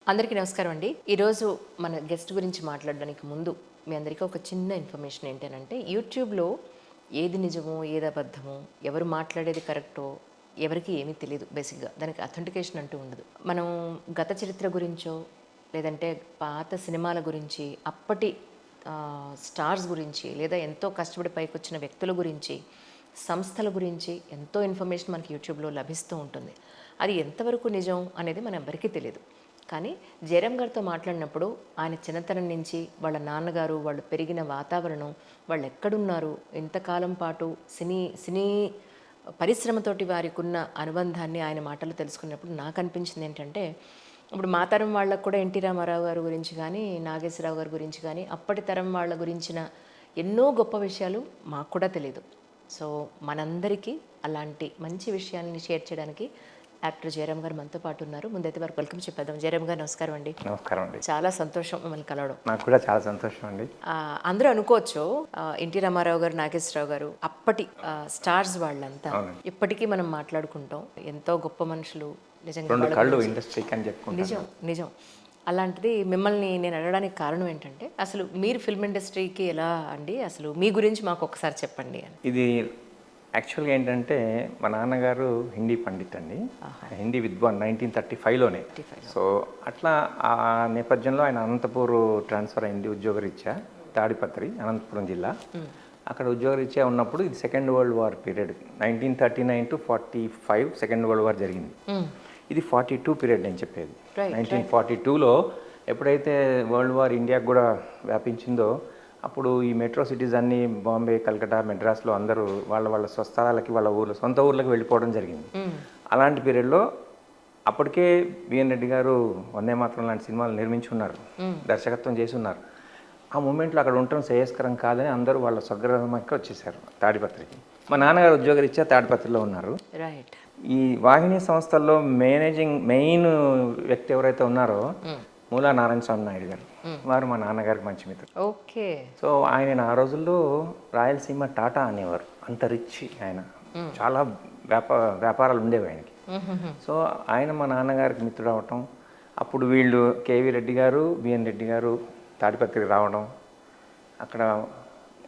అందరికీ నమస్కారం అండి. ఈరోజు మన గెస్ట్ గురించి మాట్లాడడానికి ముందు మీ అందరికీ ఒక చిన్న ఇన్ఫర్మేషన్ ఏంటంటే యూట్యూబ్లో ఏది నిజమో ఏది అబద్ధమో ఎవరు మాట్లాడేది కరెక్టో ఎవరికి ఏమీ తెలియదు. బేసిక్గా దానికి అథెంటికేషన్ అంటూ ఉండదు. మనం గత చరిత్ర గురించో లేదంటే పాత సినిమాల గురించి అప్పటి స్టార్స్ గురించి లేదా ఎంతో కష్టపడి పైకొచ్చిన వ్యక్తుల గురించి సంస్థల గురించి ఎంతో ఇన్ఫర్మేషన్ మనకి యూట్యూబ్లో లభిస్తూ ఉంటుంది. అది ఎంతవరకు నిజం అనేది మన ఎవరికీ తెలియదు. కానీ జయరామ్ గారితో మాట్లాడినప్పుడు ఆయన చిన్నతనం నుంచి వాళ్ళ నాన్నగారు వాళ్ళు పెరిగిన వాతావరణం వాళ్ళు ఎక్కడున్నారు ఇంతకాలం పాటు సినీ సినీ పరిశ్రమతోటి వారికి ఉన్న అనుబంధాన్ని ఆయన మాటలు తెలుసుకున్నప్పుడు నాకు అనిపించింది ఏంటంటే ఇప్పుడు మా తరం వాళ్ళకు కూడా ఎన్టీ రామారావు గారి గురించి కానీ నాగేశ్వరరావు గారి గురించి కానీ అప్పటి తరం వాళ్ళ గురించిన ఎన్నో గొప్ప విషయాలు మాకు కూడా తెలియదు. సో మనందరికీ అలాంటి మంచి విషయాలని షేర్ చేయడానికి యాక్టర్ జయరామ్ గారు మనతో పాటు ఉన్నారు. ముందైతే వారికి వెల్కమ్ చెప్పేద్దాం. జయరామ్ గారు నమస్కారం అండి. నమస్కారం అండి. చాలా సంతోషం మిమ్మల్ని కలవడం. నాకు కూడా చాలా సంతోషం అండి. అందరూ అనుకోవచ్చు ఎన్టీ రామారావు గారు నాగేశ్వరరావు గారు అప్పటి స్టార్స్ వాళ్ళంతా ఇప్పటికీ మనం మాట్లాడుకుంటాం. ఎంతో గొప్ప మనుషులు నిజంగా ఇండస్ట్రీకి అని చెప్పుకుంటాం. నిజం నిజం. అలాంటిది మిమ్మల్ని నేను అడగడానికి కారణం ఏంటంటే అసలు మీరు ఫిల్మ్ ఇండస్ట్రీకి ఎలా అండి, అసలు మీ గురించి మాకు ఒకసారి చెప్పండి అని. ఇది యాక్చువల్గా ఏంటంటే మా నాన్నగారు హిందీ పండిట్ అండి, హిందీ విద్వాన్ 1935లోనే. సో అట్లా ఆ నేపథ్యంలో ఆయన అనంతపూర్ ట్రాన్స్ఫర్ అయింది ఉద్యోగరీత్యా. తాడిపత్రి అనంతపురం జిల్లా. అక్కడ ఉద్యోగరీత్యా ఉన్నప్పుడు ఇది second world war period 1939 to 45 second world war జరిగింది. ఇది 42 పీరియడ్ నేను చెప్పేది. 1942లో ఎప్పుడైతే వరల్డ్ వార్ ఇండియాకు కూడా వ్యాపించిందో అప్పుడు ఈ మెట్రో సిటీస్ అన్నీ బాంబే, కల్కటా, మెడ్రాస్లో అందరూ వాళ్ళ స్వస్థలాలకి వాళ్ళ సొంత ఊర్లకి వెళ్ళిపోవడం జరిగింది. అలాంటి పీరియడ్లో అప్పటికే బిఎన్ రెడ్డి గారు వందే మాతరం లాంటి సినిమాలు నిర్మించున్నారు, దర్శకత్వం చేసి ఉన్నారు. ఆ మూమెంట్లో అక్కడ ఉండటం శ్రేయస్కరం కాదని అందరూ వాళ్ళ స్వగ్రామానికి వచ్చేసారు తాడిపత్రికి. మా నాన్నగారు ఉద్యోగరీత్యా తాడిపత్రిలో ఉన్నారు. ఈ వాహిని సంస్థల్లో మెయిన్ వ్యక్తి ఎవరైతే ఉన్నారో మూలా నారాయణ స్వామి నాయుడు గారు, వారు మా నాన్నగారికి మంచి మిత్రుడు. ఓకే. సో ఆయన ఆ రోజుల్లో రాయలసీమ టాటా అనేవారు, అంత రిచ్ ఆయన, చాలా వ్యాపారాలు ఉండేవి ఆయనకి. సో ఆయన మా నాన్నగారికి మిత్రుడు అవటం, అప్పుడు వీళ్ళు కేవీ రెడ్డి గారు, బిఎన్ రెడ్డి గారు తాడిపత్రికి రావడం. అక్కడ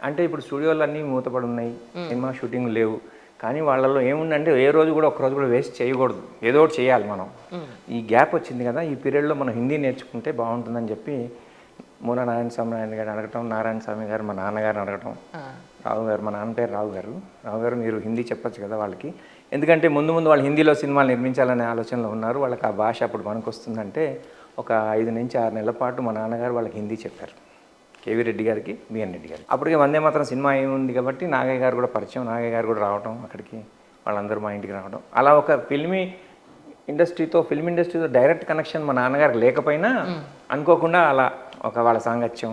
అంటే ఇప్పుడు స్టూడియోలు అన్నీ మూతపడి ఉన్నాయి, సినిమా షూటింగ్ లేవు. కానీ వాళ్ళలో ఏముందంటే ఏ రోజు కూడా ఒక్కరోజు కూడా వేస్ట్ చేయకూడదు, ఏదో ఒకటి చేయాలి మనం. ఈ గ్యాప్ వచ్చింది కదా, ఈ పీరియడ్లో మనం హిందీ నేర్చుకుంటే బాగుంటుందని చెప్పి మూల నారాయణ స్వామి నారాయణ గారు అడగటం, నారాయణ స్వామి గారు మా నాన్నగారిని అడగటం, రావు గారు, మా నాన్న పేరు రావు గారు మీరు హిందీ చెప్పచ్చు కదా వాళ్ళకి, ఎందుకంటే ముందు వాళ్ళు హిందీలో సినిమాలు నిర్మించాలనే ఆలోచనలో ఉన్నారు, వాళ్ళకి ఆ భాష అప్పుడు మనకు వస్తుందంటే ఒక 5 నుంచి 6 నెలల పాటు మా నాన్నగారు వాళ్ళకి హిందీ చెప్పారు, కేవీ రెడ్డి గారికి, బిఎన్ రెడ్డి గారికి. అప్పటికే వందే మాత్రం సినిమా ఏముంది కాబట్టి నాగయ్య గారు కూడా పరిచయం, నాగయ్య గారు కూడా రావడం అక్కడికి, వాళ్ళందరూ మా ఇంటికి రావడం. అలా ఒక ఫిల్మ్ ఇండస్ట్రీతో డైరెక్ట్ కనెక్షన్ మా నాన్నగారికి లేకపోయినా అనుకోకుండా అలా ఒక వాళ్ళ సాంగత్యం,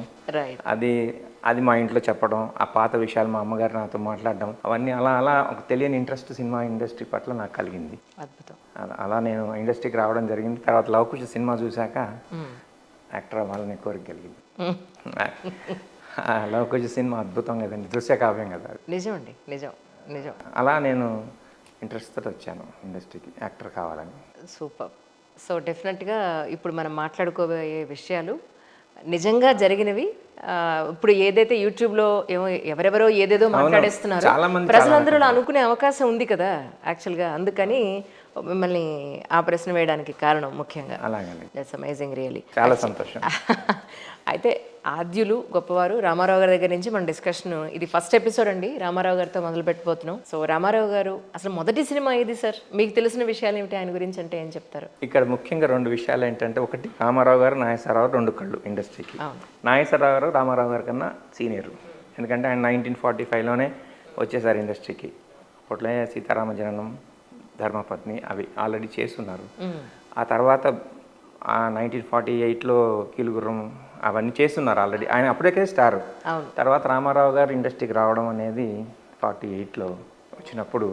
అది మా ఇంట్లో చెప్పడం, ఆ పాత విషయాలు మా అమ్మగారు నాతో మాట్లాడడం, అవన్నీ అలా ఒక తెలియని ఇంట్రెస్ట్ సినిమా ఇండస్ట్రీ పట్ల నాకు కలిగింది. అద్భుతం. అలా నేను ఇండస్ట్రీకి రావడం జరిగింది. తర్వాత లవకుశ సినిమా చూశాక యాక్టర్ అవ్వాలని కోరిక కలిగింది. లవకుశ సినిమా అద్భుతం కదండి, దృశ్య కావ్యం కదా. నిజం అండి, నిజం నిజం. అలా నేను ఇంట్రెస్ట్తో వచ్చాను ఇండస్ట్రీకి, యాక్టర్ కావాలని. సూపర్. సో డెఫినెట్గా ఇప్పుడు మనం మాట్లాడుకోబోయే విషయాలు నిజంగా జరిగినవి. ఇప్పుడు ఏదైతే యూట్యూబ్లో ఎవరెవరో ఏదేదో మాట్లాడేస్తున్నారు, ప్రజలందరూ అనుకునే అవకాశం ఉంది కదా యాక్చువల్గా. అందుకని మిమ్మల్ని ఆ ప్రశ్న వేయడానికి కారణం ముఖ్యంగా. అలాగే, దట్స్ అమేజింగ్ రియలీ. చాలా సంతోషం. అయితే ఆద్యులు గొప్పవారు రామారావు గారి దగ్గర నుంచి మన డిస్కషన్, ఇది ఫస్ట్ ఎపిసోడ్ అండి, రామారావు గారితో మొదలు పెట్టబోతున్నాం. సో రామారావు గారు అసలు మొదటి సినిమా ఏది సార్? మీకు తెలిసిన విషయాలు ఏమిటి ఆయన గురించి అంటే ఏం చెప్తారు? ఇక్కడ ముఖ్యంగా 2 విషయాలు ఏంటంటే, ఒకటి రామారావు గారు, నాగేశ్వరరావు 2 కళ్ళు ఇండస్ట్రీకి. నాగేశ్వరరావు గారు రామారావు గారి కన్నా సీనియర్, ఎందుకంటే ఆయన 1945లోనే వచ్చేసారు ఇండస్ట్రీకి. అప్పట్లో సీతారామ జననం, ధర్మపత్ని అవి ఆల్రెడీ చేస్తున్నారు. ఆ తర్వాత 1948లో కీలుగుర్రం అవన్నీ చేస్తున్నారు ఆల్రెడీ, ఆయన అప్పటికే స్టార్. తర్వాత రామారావు గారు ఇండస్ట్రీకి రావడం అనేది 48లో వచ్చినప్పుడు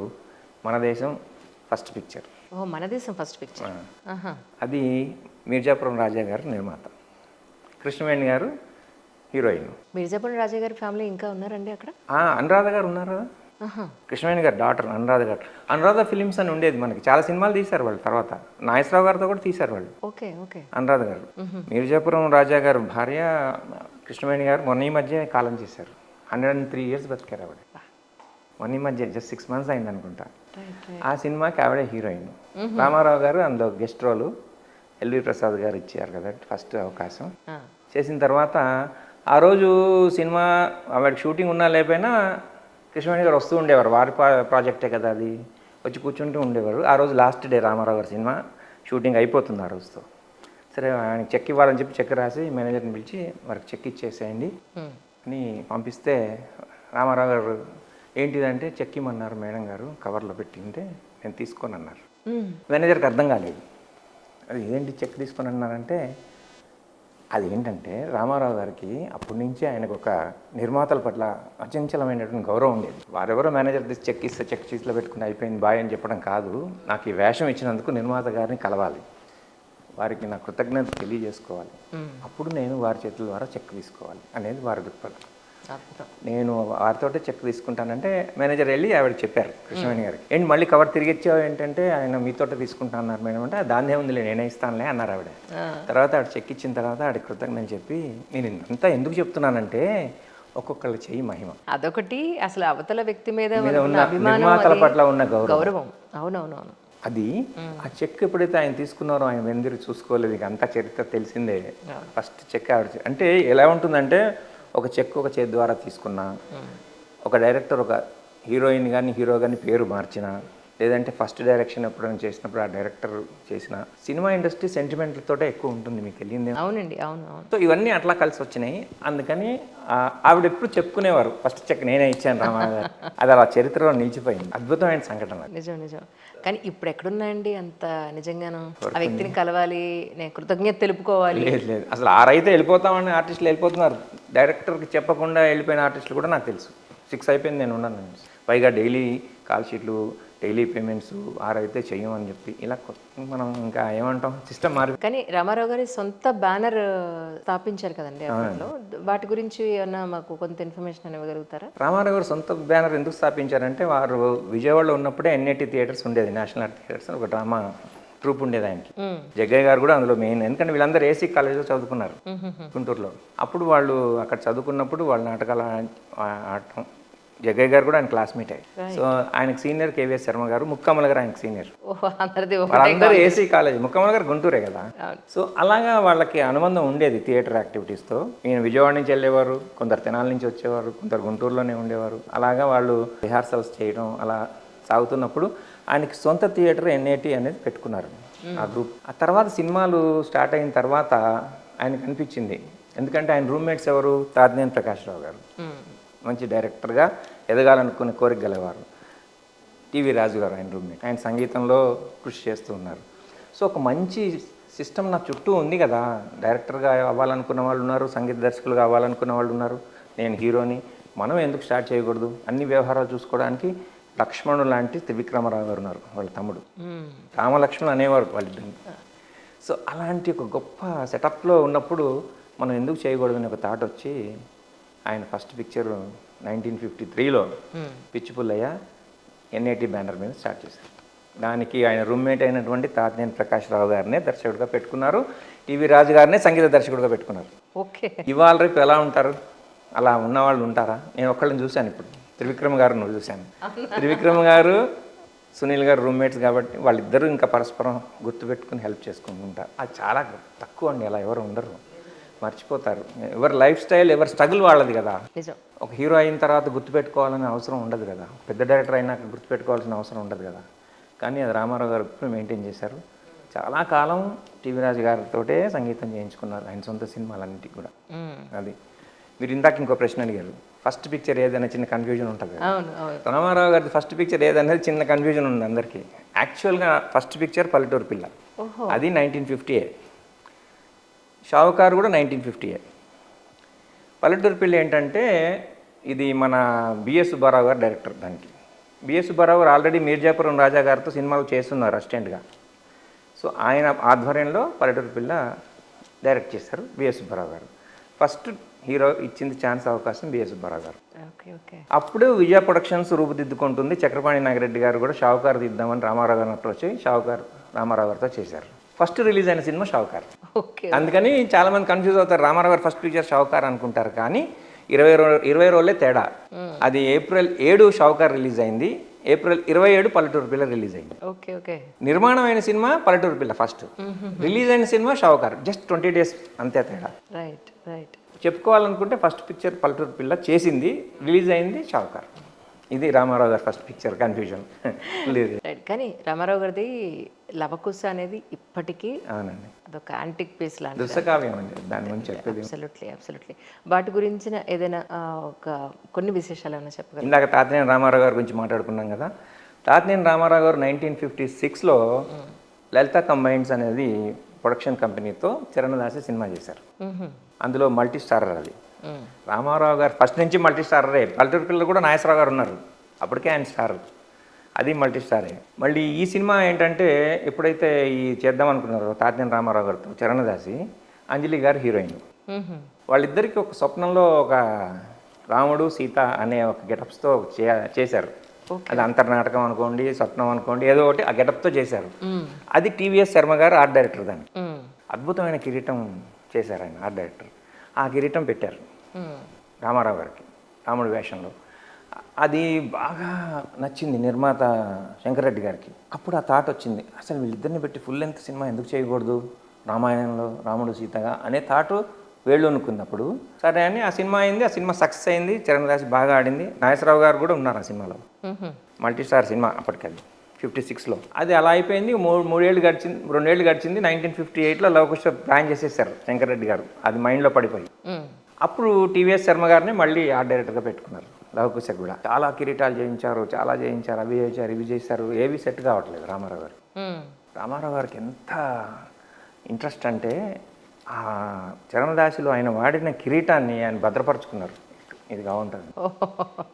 మన దేశం ఫస్ట్ పిక్చర్. మన దేశం ఫస్ట్ పిక్చర్. అది మిర్జాపురం రాజా గారు నిర్మాత, కృష్ణవేణి గారు హీరోయిన్. మిర్జాపురం రాజా గారి ఫ్యామిలీ ఇంకా ఉన్నారండి అక్కడ? అనురాధ గారు ఉన్నారు కదా. కృష్ణవేణి గారు డాటర్ అనురాధ గారు. అనురాధ ఫిలిమ్స్ అని ఉండేది మనకి, చాలా సినిమాలు తీశారు వాళ్ళు. తర్వాత నాగేశ్వరరావు గారితో కూడా తీశారు వాళ్ళు. Okay okay. అనురాధ గారు మీర్జాపురం రాజా గారు భార్య కృష్ణవేణి గారు మొన్న ఈ మధ్య కాలం చేశారు. 103 years బతికారు ఆవిడ. మొన్న ఈ మధ్య జస్ట్ 6 months అయింది అనుకుంటా. ఆ సినిమాకి ఆవిడే హీరోయిన్. రామారావు గారు అందులో గెస్ట్ రోలు ఎల్వి ప్రసాద్ గారు ఇచ్చారు కదా ఫస్ట్ అవకాశం. చేసిన తర్వాత ఆ రోజు సినిమా ఆవిడ షూటింగ్ ఉన్నా లేకపోయినా కృష్ణవేణి గారు వస్తూ ఉండేవారు. వారి ప్రాజెక్టే కదా అది, వచ్చి కూర్చుంటూ ఉండేవారు. ఆ రోజు లాస్ట్ డే రామారావు గారి సినిమా షూటింగ్ అయిపోతుంది ఆ రోజుతో. సరే ఆయనకి చెక్ ఇవ్వాలని చెప్పి చెక్ రాసి మేనేజర్ని పిలిచి వారికి చెక్ ఇచ్చేసేయండి అని పంపిస్తే రామారావు గారు ఏంటిదంటే చెక్ ఇమ్మన్నారు మేడం గారు, కవర్లో పెట్టింటే నేను తీసుకొని అన్నారు. మేనేజర్కి అర్థం కాలేదు. అది ఏంటి చెక్ తీసుకొని అన్నారంటే, అది ఏంటంటే రామారావు గారికి అప్పటి నుంచి ఆయనకు ఒక నిర్మాతల పట్ల అచంచలమైనటువంటి గౌరవం ఉండేది. వారెవరో మేనేజర్ తీసి చెక్ ఇస్తే చెక్ చీట్లో పెట్టుకుని అయిపోయింది బాయ్ అని చెప్పడం కాదు, నాకు ఈ వేషం ఇచ్చినందుకు నిర్మాత గారిని కలవాలి, వారికి నా కృతజ్ఞత తెలియజేసుకోవాలి, అప్పుడు నేను వారి చేతుల ద్వారా చెక్ తీసుకోవాలి అనేది వారి దృక్పథం. నేను వారితోటే చెక్ తీసుకుంటానంటే మేనేజర్ వెళ్ళి ఆవిడకి చెప్పారు కృష్ణవేణి గారికి. ఏంటి మళ్ళీ కవర్ తిరిగి ఇచ్చావు ఏంటంటే, ఆయన మీతోటే తీసుకుంటా అన్నారు మేడం అంటే, దాన్ని ఏముందిలే నేనే ఇస్తానులే అన్నారు ఆవిడ. తర్వాత ఆవిడ చెక్ ఇచ్చిన తర్వాత ఆవిడ కృతజ్ఞత చెప్పి, నేను ఇంత ఎందుకు చెప్తున్నానంటే ఒక్కొక్కళ్ళు చెయ్యి మహిమ, అదొకటి అసలు అవతల వ్యక్తి మీద ఉన్న నిర్మాతల పట్ల ఉన్న గౌరవం. అవునవునవును. అది ఆ చెక్ ఎప్పుడైతే ఆయన తీసుకున్నారో ఆయన వెందిరి చూసుకోలేదు, ఇక అంతా చరిత్ర తెలిసిందే. ఫస్ట్ చెక్ ఆవిడ అంటే ఎలా ఉంటుందంటే, ఒక చెక్ ఒక చేతి ద్వారా తీసుకున్నా, ఒక డైరెక్టర్ ఒక హీరోయిన్ కానీ హీరో కానీ పేరు మార్చిన, లేదంటే ఫస్ట్ డైరెక్షన్ ఎప్పుడైనా చేసినప్పుడు ఆ డైరెక్టర్ చేసిన, సినిమా ఇండస్ట్రీ సెంటిమెంట్లతోటే ఎక్కువ ఉంటుంది, మీకు తెలియదు. అవునండి, అవును అవును. సో ఇవన్నీ అట్లా కలిసి వచ్చినాయి. అందుకని ఆవిడ ఎప్పుడు చెప్పుకునేవారు ఫస్ట్ చెక్ నేనే ఇచ్చాను రామారావు గారు. అది అలా చరిత్రలో నిలిచిపోయింది. అద్భుతమైన సంఘటన. నిజం నిజం. కానీ ఇప్పుడు ఎక్కడున్నాయండి అంత నిజంగాను? ఆ వ్యక్తిని కలవాలి, నేను కృతజ్ఞత తెలుపుకోవాలి. లేదు లేదు, అసలు ఆరైతే వెళ్ళిపోతామని ఆర్టిస్టులు వెళ్ళిపోతున్నారు. డైరెక్టర్కి చెప్పకుండా వెళ్ళిపోయిన ఆర్టిస్టులు కూడా నాకు తెలుసు. 6 అయిపోయింది నేను ఉన్నాను, పైగా డైలీ కాల్ షీట్లు, డైలీ పేమెంట్స్, ఆరైతే చెయ్యమని చెప్పి ఇలా మనం ఇంకా ఏమంటాం, సిస్టమ్ మారి. కానీ రామారావు గారి సొంత బ్యానర్ స్థాపించారు కదండి అప్పట్లో, వాటి గురించి ఏమన్నా మాకు కొంత ఇన్ఫర్మేషన్ ఇవ్వగలుగుతారా? రామారావు గారు సొంత బ్యానర్ ఎందుకు స్థాపించారంటే, వారు విజయవాడలో ఉన్నప్పుడే ఎన్ఐటి థియేటర్స్ ఉండేది, నేషనల్ ఆర్ట్ థియేటర్స్, ఒక డ్రామా ట్రూప్ ఉండేది ఆయనకి. జగ్గయ్య గారు కూడా అందులో మెయిన్, ఎందుకంటే వీళ్ళందరూ ఏసీ కాలేజ్లో చదువుకున్నారు గుంటూరులో. అప్పుడు వాళ్ళు అక్కడ చదువుకున్నప్పుడు వాళ్ళ నాటకాలు ఆడటం, జగ్గయ్య గారు కూడా ఆయన క్లాస్మేట్ అయ్యి. సో ఆయనకు సీనియర్ కేవీఎస్ శర్మ గారు, ముక్కమ్మల గారు ఆయనకు సీనియర్. వాళ్ళందరూ ఏసీ కాలేజ్, ముక్కమ్మల గారు గుంటూరే కదా. సో అలాగా వాళ్ళకి అనుబంధం ఉండేది థియేటర్ యాక్టివిటీస్తో. ఈయన విజయవాడ నుంచి వెళ్ళేవారు, కొందరు తెనాల నుంచి వచ్చేవారు, కొందరు గుంటూరులోనే ఉండేవారు. అలాగా వాళ్ళు రిహార్సల్స్ చేయడం అలా సాగుతున్నప్పుడు ఆయనకి సొంత థియేటర్ ఎన్ఐటి అనేది పెట్టుకున్నారు ఆ గ్రూప్. ఆ తర్వాత సినిమాలు స్టార్ట్ అయిన తర్వాత ఆయనకు అనిపించింది, ఎందుకంటే ఆయన రూమ్మేట్స్ ఎవరు, తాజ్ఞాన్ ప్రకాశ్రావు గారు, మంచి డైరెక్టర్గా ఎదగాలనుకునే కోరిక గలవారు. టీవీ రాజు గారు ఆయన రూమ్మేట్, ఆయన సంగీతంలో కృషి చేస్తూ ఉన్నారు. సో ఒక మంచి సిస్టమ్ నా చుట్టూ ఉంది కదా, డైరెక్టర్గా అవ్వాలనుకున్న వాళ్ళు ఉన్నారు, సంగీత దర్శకులుగా అవ్వాలనుకున్న వాళ్ళు ఉన్నారు, నేను హీరోని, మనం ఎందుకు స్టార్ట్ చేయకూడదు, అన్ని వ్యవహారాలు చూసుకోవడానికి లక్ష్మణుడు లాంటి త్రివిక్రమరావు గారు ఉన్నారు, వాళ్ళ తమ్ముడు. రామలక్ష్మణ్ అనేవారు వాళ్ళిద్దరు. సో అలాంటి ఒక గొప్ప సెటప్లో ఉన్నప్పుడు మనం ఎందుకు చేయకూడదు అని ఒక థాట్ వచ్చి, ఆయన ఫస్ట్ పిక్చర్ 1953లో పిచ్చి పుల్లయ్య ఎన్ఐటి బ్యానర్ మీద స్టార్ట్ చేశారు. దానికి ఆయన రూమ్మేట్ అయినటువంటి తాజ్ఞాన్ ప్రకాశ్రావు గారినే దర్శకుడిగా పెట్టుకున్నారు, టీవీ రాజు గారినే సంగీత దర్శకుడిగా పెట్టుకున్నారు. ఓకే. ఇవాళ రేపు ఎలా ఉంటారు, అలా ఉన్నవాళ్ళు ఉంటారా? నేను ఒక్కళ్ళని చూశాను, ఇప్పుడు త్రివిక్రమ్ గారు నువ్వు చూశాను. త్రివిక్రమ్ గారు సునీల్ గారు రూమ్మేట్స్ కాబట్టి వాళ్ళిద్దరూ ఇంకా పరస్పరం గుర్తుపెట్టుకుని హెల్ప్ చేసుకుంటుంటారు. అది చాలా తక్కువ అండి, అలా ఎవరు ఉండరు, మర్చిపోతారు. ఎవరి లైఫ్ స్టైల్, ఎవరి స్ట్రగుల్ వాళ్ళది కదా. ఒక హీరో అయిన తర్వాత గుర్తుపెట్టుకోవాలనే అవసరం ఉండదు కదా, పెద్ద డైరెక్టర్ అయినాక గుర్తుపెట్టుకోవాల్సిన అవసరం ఉండదు కదా. కానీ అది రామారావు గారు ఎప్పుడు మెయింటైన్ చేశారు. చాలా కాలం టీవీ రాజు గారితో సంగీతం చేయించుకున్నారు ఆయన సొంత సినిమాలన్నింటికి కూడా. అది మీరు ఇందాక ఇంకో ప్రశ్న అడిగారు, ఫస్ట్ పిక్చర్ ఏదైనా చిన్న కన్ఫ్యూజన్ ఉంటుంది. రామారావు గారి ఫస్ట్ పిక్చర్ ఏదనేది చిన్న కన్ఫ్యూజన్ ఉంది అందరికీ. యాక్చువల్గా ఫస్ట్ పిక్చర్ పల్లెటూరు పిల్ల, అది 1950. షావుకారు కూడా 1950. పల్లెటూరు పిల్ల ఏంటంటే ఇది మన బిఎస్ సుబ్బారావు గారు డైరెక్టర్. దానికి బిఎస్ సుబ్బారావు గారు ఆల్రెడీ మీర్జాపురం రాజా గారితో సినిమాలు చేస్తున్నారు అసిస్టెంట్గా. సో ఆయన ఆధ్వర్యంలో పల్లెటూరు పిల్ల డైరెక్ట్ చేశారు బిఎస్ సుబ్బారావు గారు. ఫస్ట్ హీరో ఇచ్చింది ఛాన్స్ అవకాశం బిఎస్ సుబ్బారావు గారు. Okay okay. అప్పుడు విజయ ప్రొడక్షన్స్ రూపుదిద్దుకుంటుంది. చక్రపాణి నాగిరెడ్డి గారు కూడా షావుకారు తీద్దామని రామారావు గారిని అప్రోచ్ వచ్చి షావుకారు రామారావు గారితో చేశారు. ఫస్ట్ రిలీజ్ అయిన సినిమా షావుకారు. ఓకే. అందుకని చాలామంది కన్ఫ్యూజ్ అవుతారు. రామారావు గారు ఫస్ట్ పిక్చర్ షావుకారు అనుకుంటారు, కానీ 20 రోజులే తేడా. అది ఏప్రిల్ 7 షావుకారు రిలీజ్ అయింది, ఏప్రిల్ 27 పల్లెటూరు పిల్ల రిలీజ్ అయింది. Okay okay. నిర్మాణం అయిన cinema Palleturu Pilla first, release అయిన సినిమా షావుకారు. జస్ట్ 20 days అంతే తేడా. Right right. చెప్పుకోవాలనుకుంటే ఫస్ట్ పిక్చర్ పల్లెటూరు పిల్ల చేసింది, రిలీజ్ అయింది షావుకారు. ఇది రామారావు గారి ఫస్ట్ పిక్చర్. కన్ఫ్యూజన్ లేదు. రైట్. కానీ రామారావు గారిది లవకుశ అనేది ఇప్పటికీ అవునండి, అదొక యాంటిక్ పీస్ లాంటి. దుస్సకావ్యం అండి, దాని గురించి చెప్పేది. Absolutely absolutely. వాటి గురించిన ఏదైనా ఒక కొన్ని విశేషాలు ఏమైనా చెప్పగలరు? ఇందాక తాతినేని రామారావు గారి గురించి మాట్లాడుకున్నాం కదా. తాతినేని రామారావు గారు 1956లో లలిత కంబైన్స్ అనేది ప్రొడక్షన్ కంపెనీతో చరణదాసి సినిమా చేశారు. అందులో మల్టీ స్టారర్ అది. రామారావు గారు ఫస్ట్ నుంచి మల్టీ స్టారరే. పల్లెటూరు పిల్లలు కూడా నాగేశ్వరరావు గారు ఉన్నారు, అప్పటికే ఆయన స్టార్, అది మల్టీ స్టారే. మళ్ళీ ఈ సినిమా ఏంటంటే ఎప్పుడైతే ఈ చేద్దాం అనుకున్నారో తాతినేని రామారావు గారితో చరణదాసి, అంజలి గారు హీరోయిన్. వాళ్ళిద్దరికీ ఒక స్వప్నంలో ఒక రాముడు సీత అనే ఒక గెటప్స్తో చేశారు. అది అంతర్నాటకం అనుకోండి, స్వప్నం అనుకోండి, ఏదో ఒకటి ఆ గెటప్తో చేశారు. అది టీవీఎస్ శర్మ గారు ఆర్ట్ డైరెక్టర్. దాన్ని అద్భుతమైన కిరీటం చేశారు ఆయన, ఆర్ట్ డైరెక్టర్. ఆ కిరీటం పెట్టారు రామారావు గారికి రాముడి వేషంలో. అది బాగా నచ్చింది నిర్మాత శంకర్ రెడ్డి గారికి. అప్పుడు ఆ థాట్ వచ్చింది, అసలు వీళ్ళిద్దరిని పెట్టి ఫుల్ లెంత్ సినిమా ఎందుకు చేయకూడదు రామాయణంలో రాముడు సీతగా అనే థాటు వేళ్ళు అనుకున్నప్పుడు సరే అని ఆ సినిమా అయింది. ఆ సినిమా సక్సెస్ అయింది, చరణదాసి బాగా ఆడింది. నాగేశ్వరరావు గారు కూడా ఉన్నారు ఆ సినిమాలో. మల్టీ స్టార్ సినిమా అప్పటికది 56లో. అది అలా అయిపోయింది. 2 ఏళ్ళు గడిచింది. 1958లో లవకుశ ప్లాన్ చేసేసారు శంకర్ రెడ్డి గారు, అది మైండ్లో పడిపోయి. అప్పుడు టీవీఎస్ శర్మ గారిని మళ్ళీ ఆర్ట్ డైరెక్టర్గా పెట్టుకున్నారు. లవకుశ కూడా చాలా కిరీటాలు చేయించారు, అవి చేశారు, ఇవి చేశారు. ఏవి సెట్ కావట్లేదు రామారావు గారు. రామారావు గారికి ఎంత ఇంట్రెస్ట్ అంటే ఆ చరణదాసిలో ఆయన వాడిన కిరీటాన్ని ఆయన భద్రపరుచుకున్నారు. ఇది కావుంటుంది.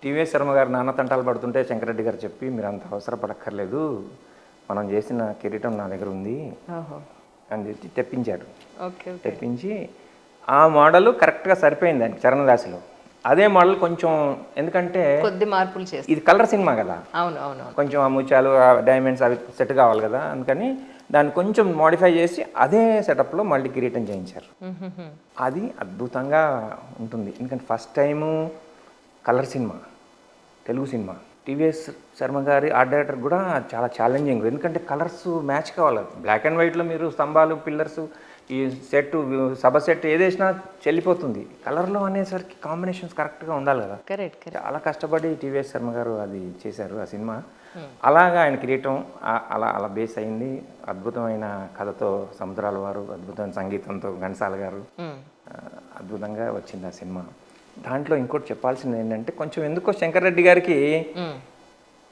టీవీఎస్ శర్మ గారు నాన్న తంటాలు పడుతుంటే శంకరెడ్డి గారు చెప్పి, మీరు అంత అవసరపడక్కర్లేదు, మనం చేసిన కిరీటం నా దగ్గర ఉంది అని చెప్పి తెప్పించారు. తెప్పించి ఆ మోడల్ కరెక్ట్గా సరిపోయింది ఆయన చరణదాసిలో. అదే మోడల్ కొంచెం, ఎందుకంటే కొద్ది మార్పులు చేసి, ఇది కలర్ సినిమా కదా, అవును అవును, కొంచెం ఆ ముత్యాలు, ఆ డైమండ్స్ అవి సెట్ కావాలి కదా, అందుకని దాన్ని కొంచెం మోడిఫై చేసి అదే సెటప్లో మళ్ళీ కిరీటం చేయించారు. అది అద్భుతంగా ఉంటుంది. ఎందుకంటే first time colour cinema, Telugu cinema. TVS Sharma గారి ఆర్ట్ డైరెక్టర్ కూడా చాలా ఛాలెంజింగ్. ఎందుకంటే కలర్స్ మ్యాచ్ కావాలి. బ్లాక్ అండ్ వైట్లో మీరు స్తంభాలు, పిల్లర్స్, ఈ సెట్, సభ సెట్ ఏదేసినా చెల్లిపోతుంది. కలర్లో అనేసరికి కాంబినేషన్స్ కరెక్ట్గా ఉండాలి కదా. కరెక్ట్. చాలా కష్టపడి టీవీఎస్ శర్మ గారు అది చేశారు ఆ సినిమా. అలాగా ఆయన కిరీటం అలా బేస్ అయింది. అద్భుతమైన కథతో సముద్రాల వారు, అద్భుతమైన సంగీతంతో ఘంటసాల గారు, అద్భుతంగా వచ్చింది ఆ సినిమా. దాంట్లో ఇంకోటి చెప్పాల్సింది ఏంటంటే, కొంచెం ఎందుకో శంకర్ రెడ్డి గారికి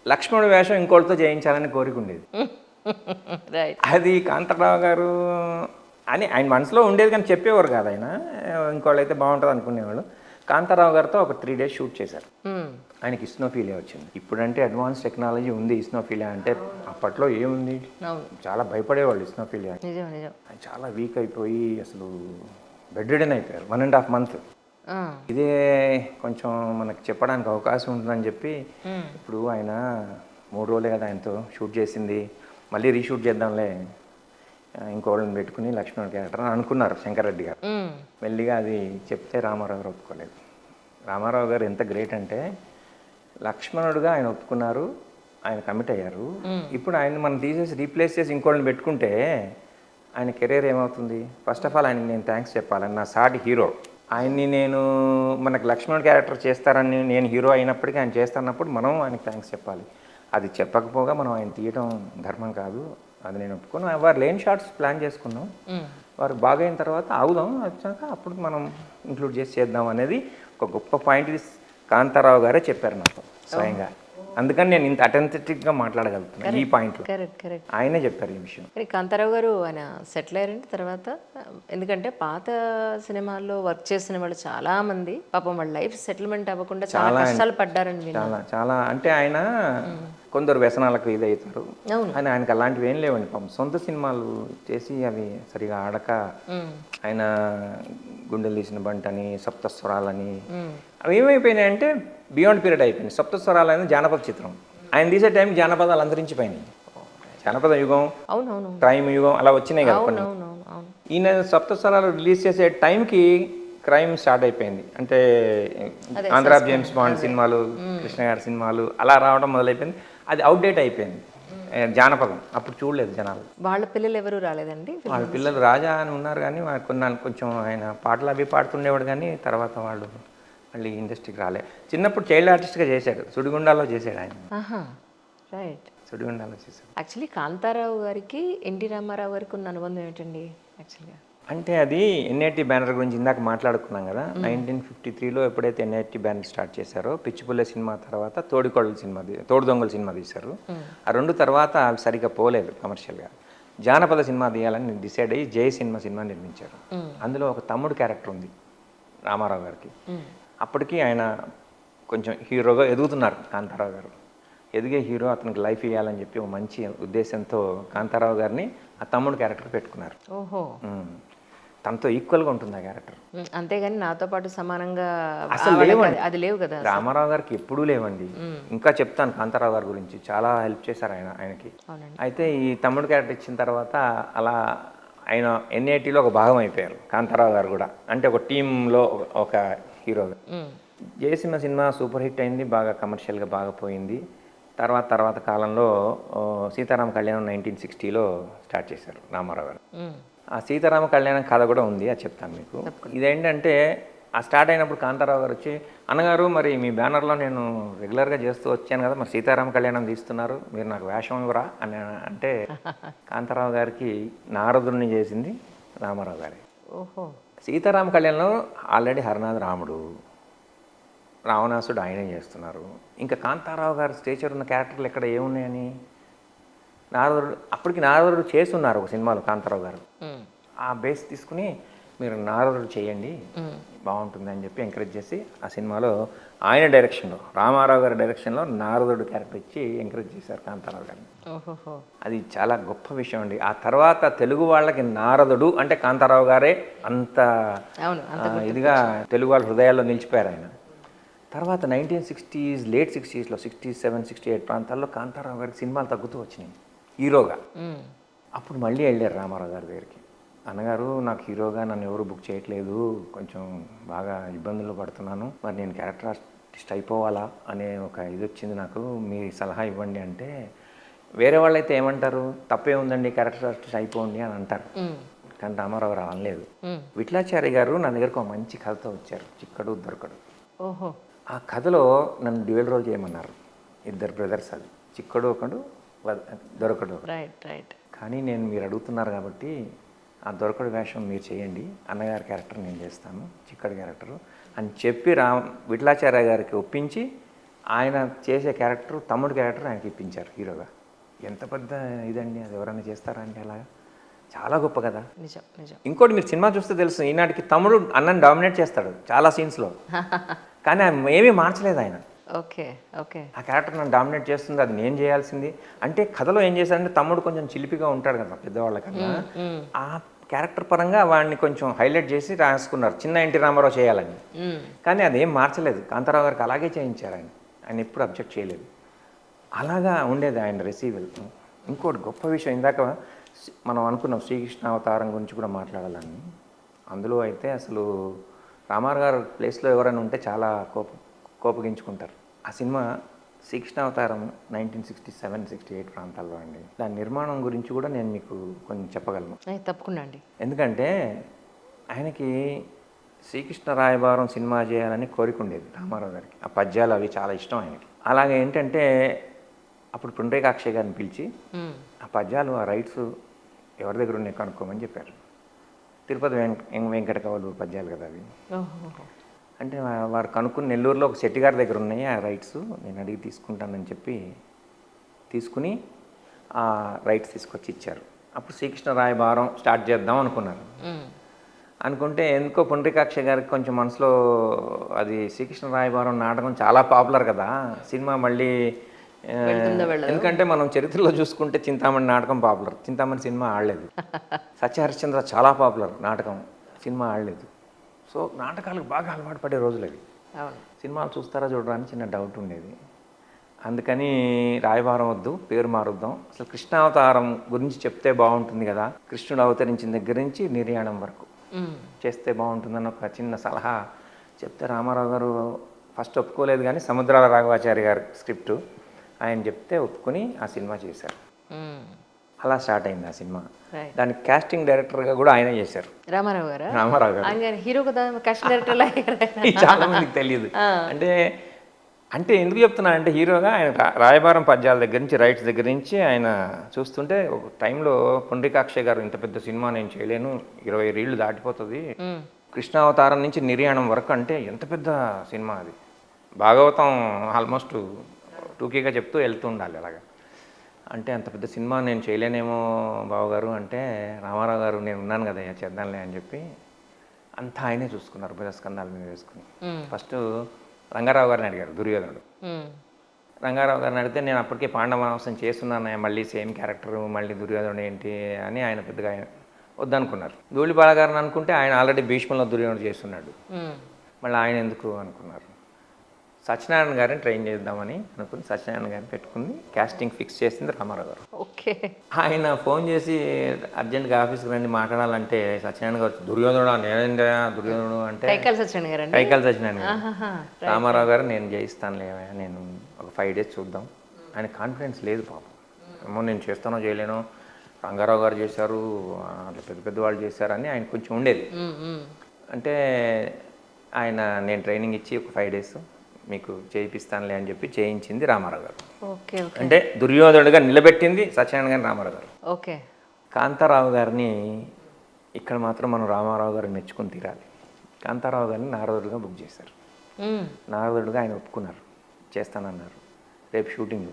లక్ష్మణుడి వేషం ఇంకోటితో చేయించాలని కోరిక ఉండేది. అది కాంతారావు గారు అని ఆయన మనసులో ఉండేది, కానీ చెప్పేవారు కాదు ఆయన. ఇంకోళ్ళు అయితే బాగుంటుంది అనుకునేవాళ్ళు. కాంతారావు గారితో ఒక 3 days షూట్ చేశారు. ఆయనకి ఇస్నోఫీలియా వచ్చింది. ఇప్పుడంటే అడ్వాన్స్ టెక్నాలజీ ఉంది. ఇస్నోఫీలియా అంటే అప్పట్లో ఏముంది, చాలా భయపడేవాళ్ళు ఇస్నోఫీలియా. ఆయన చాలా వీక్ అయిపోయి అసలు బెడ్ రిడెన్ అయిపోయారు 1.5 months. ఇదే కొంచెం మనకు చెప్పడానికి అవకాశం ఉంటుందని చెప్పి, ఇప్పుడు ఆయన 3 రోజులే కదా ఆయనతో షూట్ చేసింది, మళ్ళీ రీషూట్ చేద్దాంలే, ఇంకోళ్ళని పెట్టుకుని లక్ష్మణుడి క్యారెక్టర్ అని అనుకున్నారు శంకర్ రెడ్డి గారు. మెల్లిగా అది చెప్తే రామారావు గారు ఒప్పుకోలేదు. రామారావు గారు ఎంత గ్రేట్ అంటే, లక్ష్మణుడుగా ఆయన ఒప్పుకున్నారు, ఆయన కమిట్ అయ్యారు. ఇప్పుడు ఆయన మనం తీసేసి రీప్లేస్ చేసి ఇంకోళ్ళని పెట్టుకుంటే ఆయన కెరీర్ ఏమవుతుంది? ఫస్ట్ ఆఫ్ ఆల్ ఆయనకి నేను థ్యాంక్స్ చెప్పాలని, నా సాటి హీరో ఆయన్ని నేను, మనకు లక్ష్మణుడు క్యారెక్టర్ చేస్తారని నేను హీరో అయినప్పటికీ ఆయన చేస్తున్నప్పుడు మనం ఆయనకి థ్యాంక్స్ చెప్పాలి. అది చెప్పకపోగా మనం ఆయన తీయడం ధర్మం కాదు. అది నేను ఒప్పుకున్నాను. వారు లేని షార్ట్స్ ప్లాన్ చేసుకున్నాం. వారు బాగైన తర్వాత ఆగుదాం, వచ్చాక అప్పుడు మనం ఇంక్లూడ్ చేసి చేద్దాం అనేది ఒక గొప్ప పాయింట్. ఇది కాంతారావు గారే చెప్పారు నాతో స్వయంగా. అందుకని నేను ఇంత అథెంటిక్గా మాట్లాడగలుగుతున్నాను ఈ పాయింట్లో. ఆయనే చెప్పారు ఈ విషయం. కానీ కాంతారావు గారు ఆయన సెటిల్ అయ్యారంటే తర్వాత, ఎందుకంటే పాత సినిమాల్లో వర్క్ చేసిన వాళ్ళు చాలా మంది పాపం వాళ్ళ లైఫ్ సెటిల్మెంట్ అవ్వకుండా చాలా కష్టాలు పడ్డారని చాలా అంటే ఆయన కొందరు వ్యసనాలకు ఇదవుతారు. అవును. అని ఆయనకు అలాంటివి ఏం లేవండి. పాపం సొంత సినిమాలు చేసి అవి సరిగా ఆడక ఆయన గుండెలు తీసిన బంటని, సప్తస్వరాలని అవి ఏమైపోయినాయంటే బియాండ్ పీరియడ్ అయిపోయినాయి. సప్తస్వరాలు అనేది జానపద చిత్రం. ఆయన తీసే టైంకి జానపదాలు అంతరించిపోయినాయి. జానపద యుగం, అవునవును క్రైమ్ యుగం అలా వచ్చినాయి కదా కొన్ని. అవునవును అవును. ఈయన సప్తస్వరాలు రిలీజ్ చేసే టైంకి క్రైమ్ స్టార్ట్ అయిపోయింది. అంటే ఆంధ్ర జేమ్స్ బాండ్ సినిమాలు, కృష్ణ గారి సినిమాలు అలా రావడం మొదలైపోయింది. అది అవుట్డేట్ అయిపోయింది. జానపదం అప్పుడు చూడలేదు జనాలు. వాళ్ళ పిల్లలు ఎవరు రాలేదండి? వాళ్ళ పిల్లలు రాజా అని ఉన్నారు, కానీ కొన్నాళ్ళు కొంచెం ఆయన పాటలు అవి పాడుతుండేవాడు, కానీ తర్వాత వాళ్ళు మళ్ళీ ఇండస్ట్రీకి రాలే. చిన్నప్పుడు చైల్డ్ ఆర్టిస్ట్గా చేశాడు, సుడిగుండాలో చేశాడు ఆయన. ఆహా, రైట్. సుడిగుండాలో చేశాడు. యాక్చువల్లీ కాంతారావు గారికి ఎన్టీ రామారావు గారికి ఉన్న అనుబంధం ఏంటండి యాక్చువల్గా? అంటే అది ఎన్ఐటి బ్యానర్ గురించి ఇందాక మాట్లాడుకున్నాం కదా. 1953లో ఎప్పుడైతే ఎన్ఐటి బ్యానర్ స్టార్ట్ చేశారో, పిచ్చిపుల్లె సినిమా తర్వాత తోడికోడలు సినిమా, తోడు దొంగలు సినిమా తీశారు. ఆ రెండు తర్వాత అవి సరిగ్గా పోలేదు కమర్షియల్గా. జానపద సినిమా తీయాలని డిసైడ్ అయ్యి జై సినిమా నిర్మించారు. అందులో ఒక తమ్ముడు క్యారెక్టర్ ఉంది రామారావు గారికి. అప్పటికి ఆయన కొంచెం హీరోగా ఎదుగుతున్నారు కాంతారావు గారు. ఎదిగే హీరో, అతనికి లైఫ్ ఇవ్వాలని చెప్పి ఒక మంచి ఉద్దేశంతో కాంతారావు గారిని ఆ తమ్ముడు క్యారెక్టర్ పెట్టుకున్నారు. ఓహో. తనతో ఈక్వల్గా ఉంటుంది ఆ క్యారెక్టర్. అంతేగాని నాతో పాటు సమానంగా అసలు లేవండి. అది లేవు కదా. రామారావు గారికి ఎప్పుడూ లేవండి. ఇంకా చెప్తాను కాంతారావు గారి గురించి, చాలా హెల్ప్ చేశారు ఆయనకి. అయితే ఈ తమ్ముడు క్యారెక్టర్ ఇచ్చిన తర్వాత అలా ఆయన ఎన్ఐటీలో ఒక భాగం అయిపోయారు కాంతారావు గారు కూడా. అంటే ఒక టీంలో ఒక హీరోగా. జయసింహ సినిమా సూపర్ హిట్ అయింది, బాగా కమర్షియల్గా బాగా పోయింది. తర్వాత కాలంలో సీతారామ కళ్యాణం 1960లో స్టార్ట్ చేశారు రామారావు గారు. ఆ సీతారామ కళ్యాణం కథ కూడా ఉంది, అది చెప్తాను మీకు. ఇదేంటంటే ఆ స్టార్ట్ అయినప్పుడు కాంతారావు గారు వచ్చి, అన్నగారు మరి మీ బ్యానర్లో నేను రెగ్యులర్గా చేస్తూ వచ్చాను కదా, మరి సీతారామ కళ్యాణం తీస్తున్నారు, మీరు నాకు వేషం ఇవ్వరా అని అంటే కాంతారావు గారికి నారదుడిని చేసింది రామారావు గారి. ఓహో. సీతారామ కళ్యాణంలో ఆల్రెడీ హరనాథ్ రాముడు, రావణాసుడు ఆయనే చేస్తున్నారు. ఇంకా కాంతారావు గారు స్టేచర్ ఉన్న క్యారెక్టర్లు ఎక్కడ ఏమున్నాయని నారదుడు, అప్పటికి నారదుడు చేస్తున్నారు ఒక సినిమాలో కాంతారావు గారు. ఆ బేస్ తీసుకుని మీరు నారదుడు చేయండి బాగుంటుంది అని చెప్పి ఎంకరేజ్ చేసి ఆ సినిమాలో ఆయన డైరెక్షన్లో, రామారావు గారి డైరెక్షన్లో నారదుడు క్యారెక్టర్ ఇచ్చి ఎంకరేజ్ చేశారు కాంతారావు గారిని. అది చాలా గొప్ప విషయం అండి. ఆ తర్వాత తెలుగు వాళ్ళకి నారదుడు అంటే కాంతారావు గారే అంత ఇదిగా తెలుగు వాళ్ళ హృదయాల్లో నిలిచిపోయారు ఆయన. తర్వాత 1960s, లేట్ 60sలో 67, 68 ప్రాంతాల్లో కాంతారావు గారికి సినిమాలు తగ్గుతూ వచ్చినాయి హీరోగా. అప్పుడు మళ్ళీ వెళ్ళారు రామారావు గారి దగ్గరికి, అన్నగారు నాకు హీరోగా నన్ను ఎవరు బుక్ చేయట్లేదు, కొంచెం బాగా ఇబ్బందులు పడుతున్నాను, మరి నేను క్యారెక్టర్ ఆర్టిస్ట్ అయిపోవాలా అనే ఒక ఇది వచ్చింది నాకు, మీ సలహా ఇవ్వండి అంటే, వేరే వాళ్ళైతే ఏమంటారు, తప్పే ఉందండి క్యారెక్టర్ ఆర్టిస్ట్ అయిపోండి అని అంటారు. కానీ రామారావు గారు అనలేదు. విఠలాచారి గారు నా దగ్గరకు ఒక మంచి కథతో వచ్చారు, చిక్కడు దొరకడు. ఓహో. ఆ కథలో నన్ను డ్యూయల్ రోల్ చేయమన్నారు. ఇద్దరు బ్రదర్స్, అది చిక్కడు ఒకడు, దొరకడు. రైట్. కానీ నేను మీరు అడుగుతున్నారు కాబట్టి ఆ దొరకడు వేషం మీరు చేయండి, అన్నగారి క్యారెక్టర్ నేను చేస్తాను, చిక్కడు క్యారెక్టరు అని చెప్పి విఠలాచార్య గారికి ఒప్పించి ఆయన చేసే క్యారెక్టర్, తమ్ముడు క్యారెక్టర్ ఆయనకి ఇప్పించారు హీరోగా. ఎంత పెద్ద ఇదండి, అది ఎవరైనా చేస్తారా అంటే అలాగా, చాలా గొప్ప కదా. నిజం. ఇంకోటి మీరు సినిమా చూస్తే తెలుసు, ఈనాటికి తమ్ముడు అన్నని డామినేట్ చేస్తాడు చాలా సీన్స్లో, కానీ ఏమీ మార్చలేదు ఆయన. ఓకే. ఆ క్యారెక్టర్ నన్ను డామినేట్ చేస్తుంది, అది నేను చేయాల్సింది. అంటే కథలో ఏం చేశాడంటే తమ్ముడు కొంచెం చిలిపిగా ఉంటాడు కదా పెద్దవాళ్ళకన్నా, ఆ క్యారెక్టర్ పరంగా వాడిని కొంచెం హైలైట్ చేసి రాసుకున్నారు చిన్న ఎన్టీ రామారావు చేయాలని. కానీ అదేం మార్చలేదు, కాంతారావు గారికి అలాగే చేయించారు ఆయన ఎప్పుడు అబ్జెక్ట్ చేయలేదు. అలాగా ఉండేది ఆయన రిసీవల్. ఇంకోటి గొప్ప విషయం, ఇందాక మనం అనుకున్నాం శ్రీకృష్ణ అవతారం గురించి కూడా మాట్లాడాలని. అందులో అయితే అసలు రామారావు గారు ప్లేస్లో ఎవరైనా ఉంటే చాలా కోపగించుకుంటారు. ఆ సినిమా శ్రీకృష్ణ అవతారం 1967, 68 ప్రాంతాల్లో అండి. దాని నిర్మాణం గురించి కూడా నేను మీకు కొంచెం చెప్పగలను. తప్పకుండా అండి. ఎందుకంటే ఆయనకి శ్రీకృష్ణ రాయబారం సినిమా చేయాలని కోరిక ఉండేది రామారావు గారికి. ఆ పద్యాలు అవి చాలా ఇష్టం ఆయనకి. అలాగే ఏంటంటే అప్పుడు పుండరీకాక్షయ్య గారిని పిలిచి ఆ పద్యాలు, ఆ రైట్స్ ఎవరి దగ్గర ఉన్నాయి కనుక్కోమని చెప్పారు. తిరుపతి వెంకట కవులు పద్యాలు కదా అవి. అంటే వారు కనుక్కుని నెల్లూరులో ఒక శెట్టి గారి దగ్గర ఉన్నాయి ఆ రైట్స్, నేను అడిగి తీసుకుంటానని చెప్పి తీసుకుని ఆ రైట్స్ తీసుకొచ్చి ఇచ్చారు. అప్పుడు శ్రీకృష్ణ రాయబారం స్టార్ట్ చేద్దాం అనుకున్నారు. అనుకుంటే ఎందుకో పుండరీకాక్ష గారికి కొంచెం మనసులో, అది శ్రీకృష్ణ రాయబారం నాటకం చాలా పాపులర్ కదా, సినిమా మళ్ళీ వెళ్తుందో వెళ్ళదో. ఎందుకంటే మనం చరిత్రలో చూసుకుంటే చింతామణి నాటకం పాపులర్, చింతామణి సినిమా ఆడలేదు. సత్య హరిశ్చంద్ర చాలా పాపులర్ నాటకం, సినిమా ఆడలేదు. సో నాటకాలకు బాగా అలవాటు పడే రోజులు అవి. అవును. సినిమాలు చూస్తారా చూడరా అని చిన్న డౌట్ ఉండేది. అందుకని రాయబారం వద్దు, పేరు మారుద్దాం, అసలు కృష్ణావతారం గురించి చెప్తే బాగుంటుంది కదా, కృష్ణుడు అవతరించిన దగ్గర నుంచి నిర్యాణం వరకు చేస్తే బాగుంటుందని ఒక చిన్న సలహా చెప్తే రామారావు గారు ఫస్ట్ ఒప్పుకోలేదు, కానీ సముద్రాల రాఘవాచారి గారి స్క్రిప్టు ఆయన చెప్తే ఒప్పుకొని ఆ సినిమా చేశారు. అలా స్టార్ట్ అయింది ఆ సినిమా. దానికి కాస్టింగ్ డైరెక్టర్గా కూడా ఆయనే చేశారు, రామారావు గారు. రామారావు గారు. ఆయన హీరో కదా, కాస్టింగ్ డైరెక్టర్ చాలా మందికి తెలియదు. అంటే ఎందుకు చెప్తున్నా అంటే, హీరోగా ఆయన రాయబారం పద్యాల దగ్గర నుంచి, రైట్స్ దగ్గర నుంచి ఆయన చూస్తుంటే ఒక టైంలో పుండ్రికాక్ష గారు ఇంత పెద్ద సినిమా నేను చేయలేను, 20 రీళ్లు దాటిపోతుంది, కృష్ణావతారం నుంచి నిర్యాణం వరకు అంటే ఎంత పెద్ద సినిమా అది, భాగవతం ఆల్మోస్ట్ టూకీగా చెప్తూ వెళ్తూ ఉండాలి అలాగా. అంటే అంత పెద్ద సినిమా నేను చేయలేనేమో బావగారు అంటే, రామారావు గారు నేను ఉన్నాను కదా చేద్దాంలే అని చెప్పి అంతా ఆయనే చూసుకున్నారు, భుజస్కంధాల మీద వేసుకుని. ఫస్ట్ రంగారావు గారిని అడిగారు, దుర్యోధనుడు. రంగారావు గారిని అడిగితే నేను అప్పటికే పాండవనాశం చేస్తున్నాను, మళ్ళీ సేమ్ క్యారెక్టర్, మళ్ళీ దుర్యోధనుడు ఏంటి అని ఆయన పెద్దగా వద్దనుకున్నారు. ధూళిపాల గారిని అనుకుంటే ఆయన ఆల్రెడీ భీష్మంలో దుర్యోధనుడు చేస్తున్నాడు, మళ్ళీ ఆయన ఎందుకు అనుకున్నారు. సత్యనారాయణ గారిని ట్రైన్ చేద్దామని అనుకుని సత్యనారాయణ గారిని పెట్టుకుని కాస్టింగ్ ఫిక్స్ చేసింది రామారావు గారు. ఓకే. ఆయన ఫోన్ చేసి అర్జెంట్గా ఆఫీస్కి రండి మాట్లాడాలంటే సత్యనారాయణ గారు దుర్యోధనుడు నేనేందా దుర్యోధనుడు అంటే కైకాల సత్యనారాయణ గారు, రామారావు గారు నేను చేయిస్తానులే, నేను ఒక 5 days చూద్దాం. ఆయన కాన్ఫిడెన్స్ లేదు పాపం, ఏమో నేను చేస్తానో చేయలేనో, రంగారావు గారు చేశారు, అట్లా పెద్ద పెద్ద వాళ్ళు చేశారని ఆయన కొంచెం ఉండేది. అంటే ఆయన నేను ట్రైనింగ్ ఇచ్చి ఒక 5 days మీకు చేయిస్తానులే అని చెప్పి చేయించింది రామారావు గారు. అంటే దుర్యోధనుడిగా నిలబెట్టింది సత్యనారాయణ గారిని రామారావు గారు. ఓకే. కాంతారావు గారిని ఇక్కడ మాత్రం మనం రామారావు గారిని మెచ్చుకుని తీరాలి. కాంతారావు గారిని నారదుడిగా బుక్ చేశారు. నారదుడిగా ఆయన ఒప్పుకున్నారు, చేస్తానన్నారు. రేపు షూటింగ్.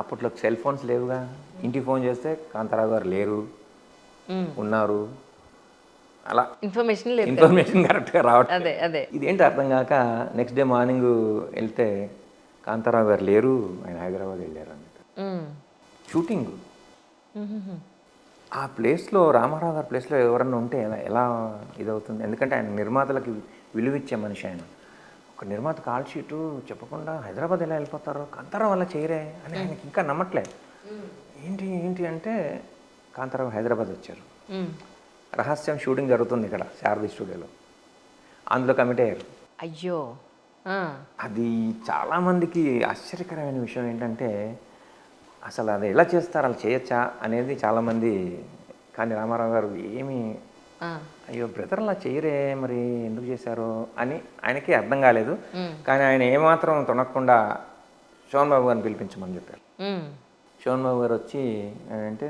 అప్పట్లో సెల్ ఫోన్స్ లేవుగా, ఇంటికి ఫోన్ చేస్తే కాంతారావు గారు లేరు, ఉన్నారు, అలా ఇన్ఫర్మేషన్ కరెక్ట్గా రావట్లేదు. ఇదేంటి అర్థం కాక నెక్స్ట్ డే మార్నింగ్ వెళ్తే కాంతారావు గారు లేరు, ఆయన హైదరాబాద్ వెళ్ళారు అన్నట్టు. షూటింగ్ ఆ ప్లేస్లో, రామారావు గారి ప్లేస్లో ఎవరన్నా ఉంటే ఎలా ఇదవుతుంది. ఎందుకంటే ఆయన నిర్మాతలకి విలువిచ్చే మనిషి. ఆయన ఒక నిర్మాత కాల్ షీటు చెప్పకుండా హైదరాబాద్ ఎలా వెళ్ళిపోతారో, కాంతారావు అలా చేయరే అని ఆయనకి ఇంకా నమ్మట్లేదు. ఏంటి అంటే కాంతారావు హైదరాబాద్ వచ్చారు. రహస్యం షూటింగ్ జరుగుతుంది ఇక్కడ శారది స్టూడియోలో, అందులో కమిట్ అయ్యారు. అయ్యో. అది చాలామందికి ఆశ్చర్యకరమైన విషయం ఏంటంటే, అసలు అది ఎలా చేస్తారు, అలా చేయొచ్చా అనేది చాలామంది. కానీ రామారావు గారు ఏమి, అయ్యో బ్రదర్ అలా చేయరే, మరి ఎందుకు చేశారో అని ఆయనకి అర్థం కాలేదు. కానీ ఆయన ఏమాత్రం తొనకుండా శోభన్ బాబు గారిని పిలిపించమని చెప్పారు. శోభన్ బాబు గారు వచ్చి అంటే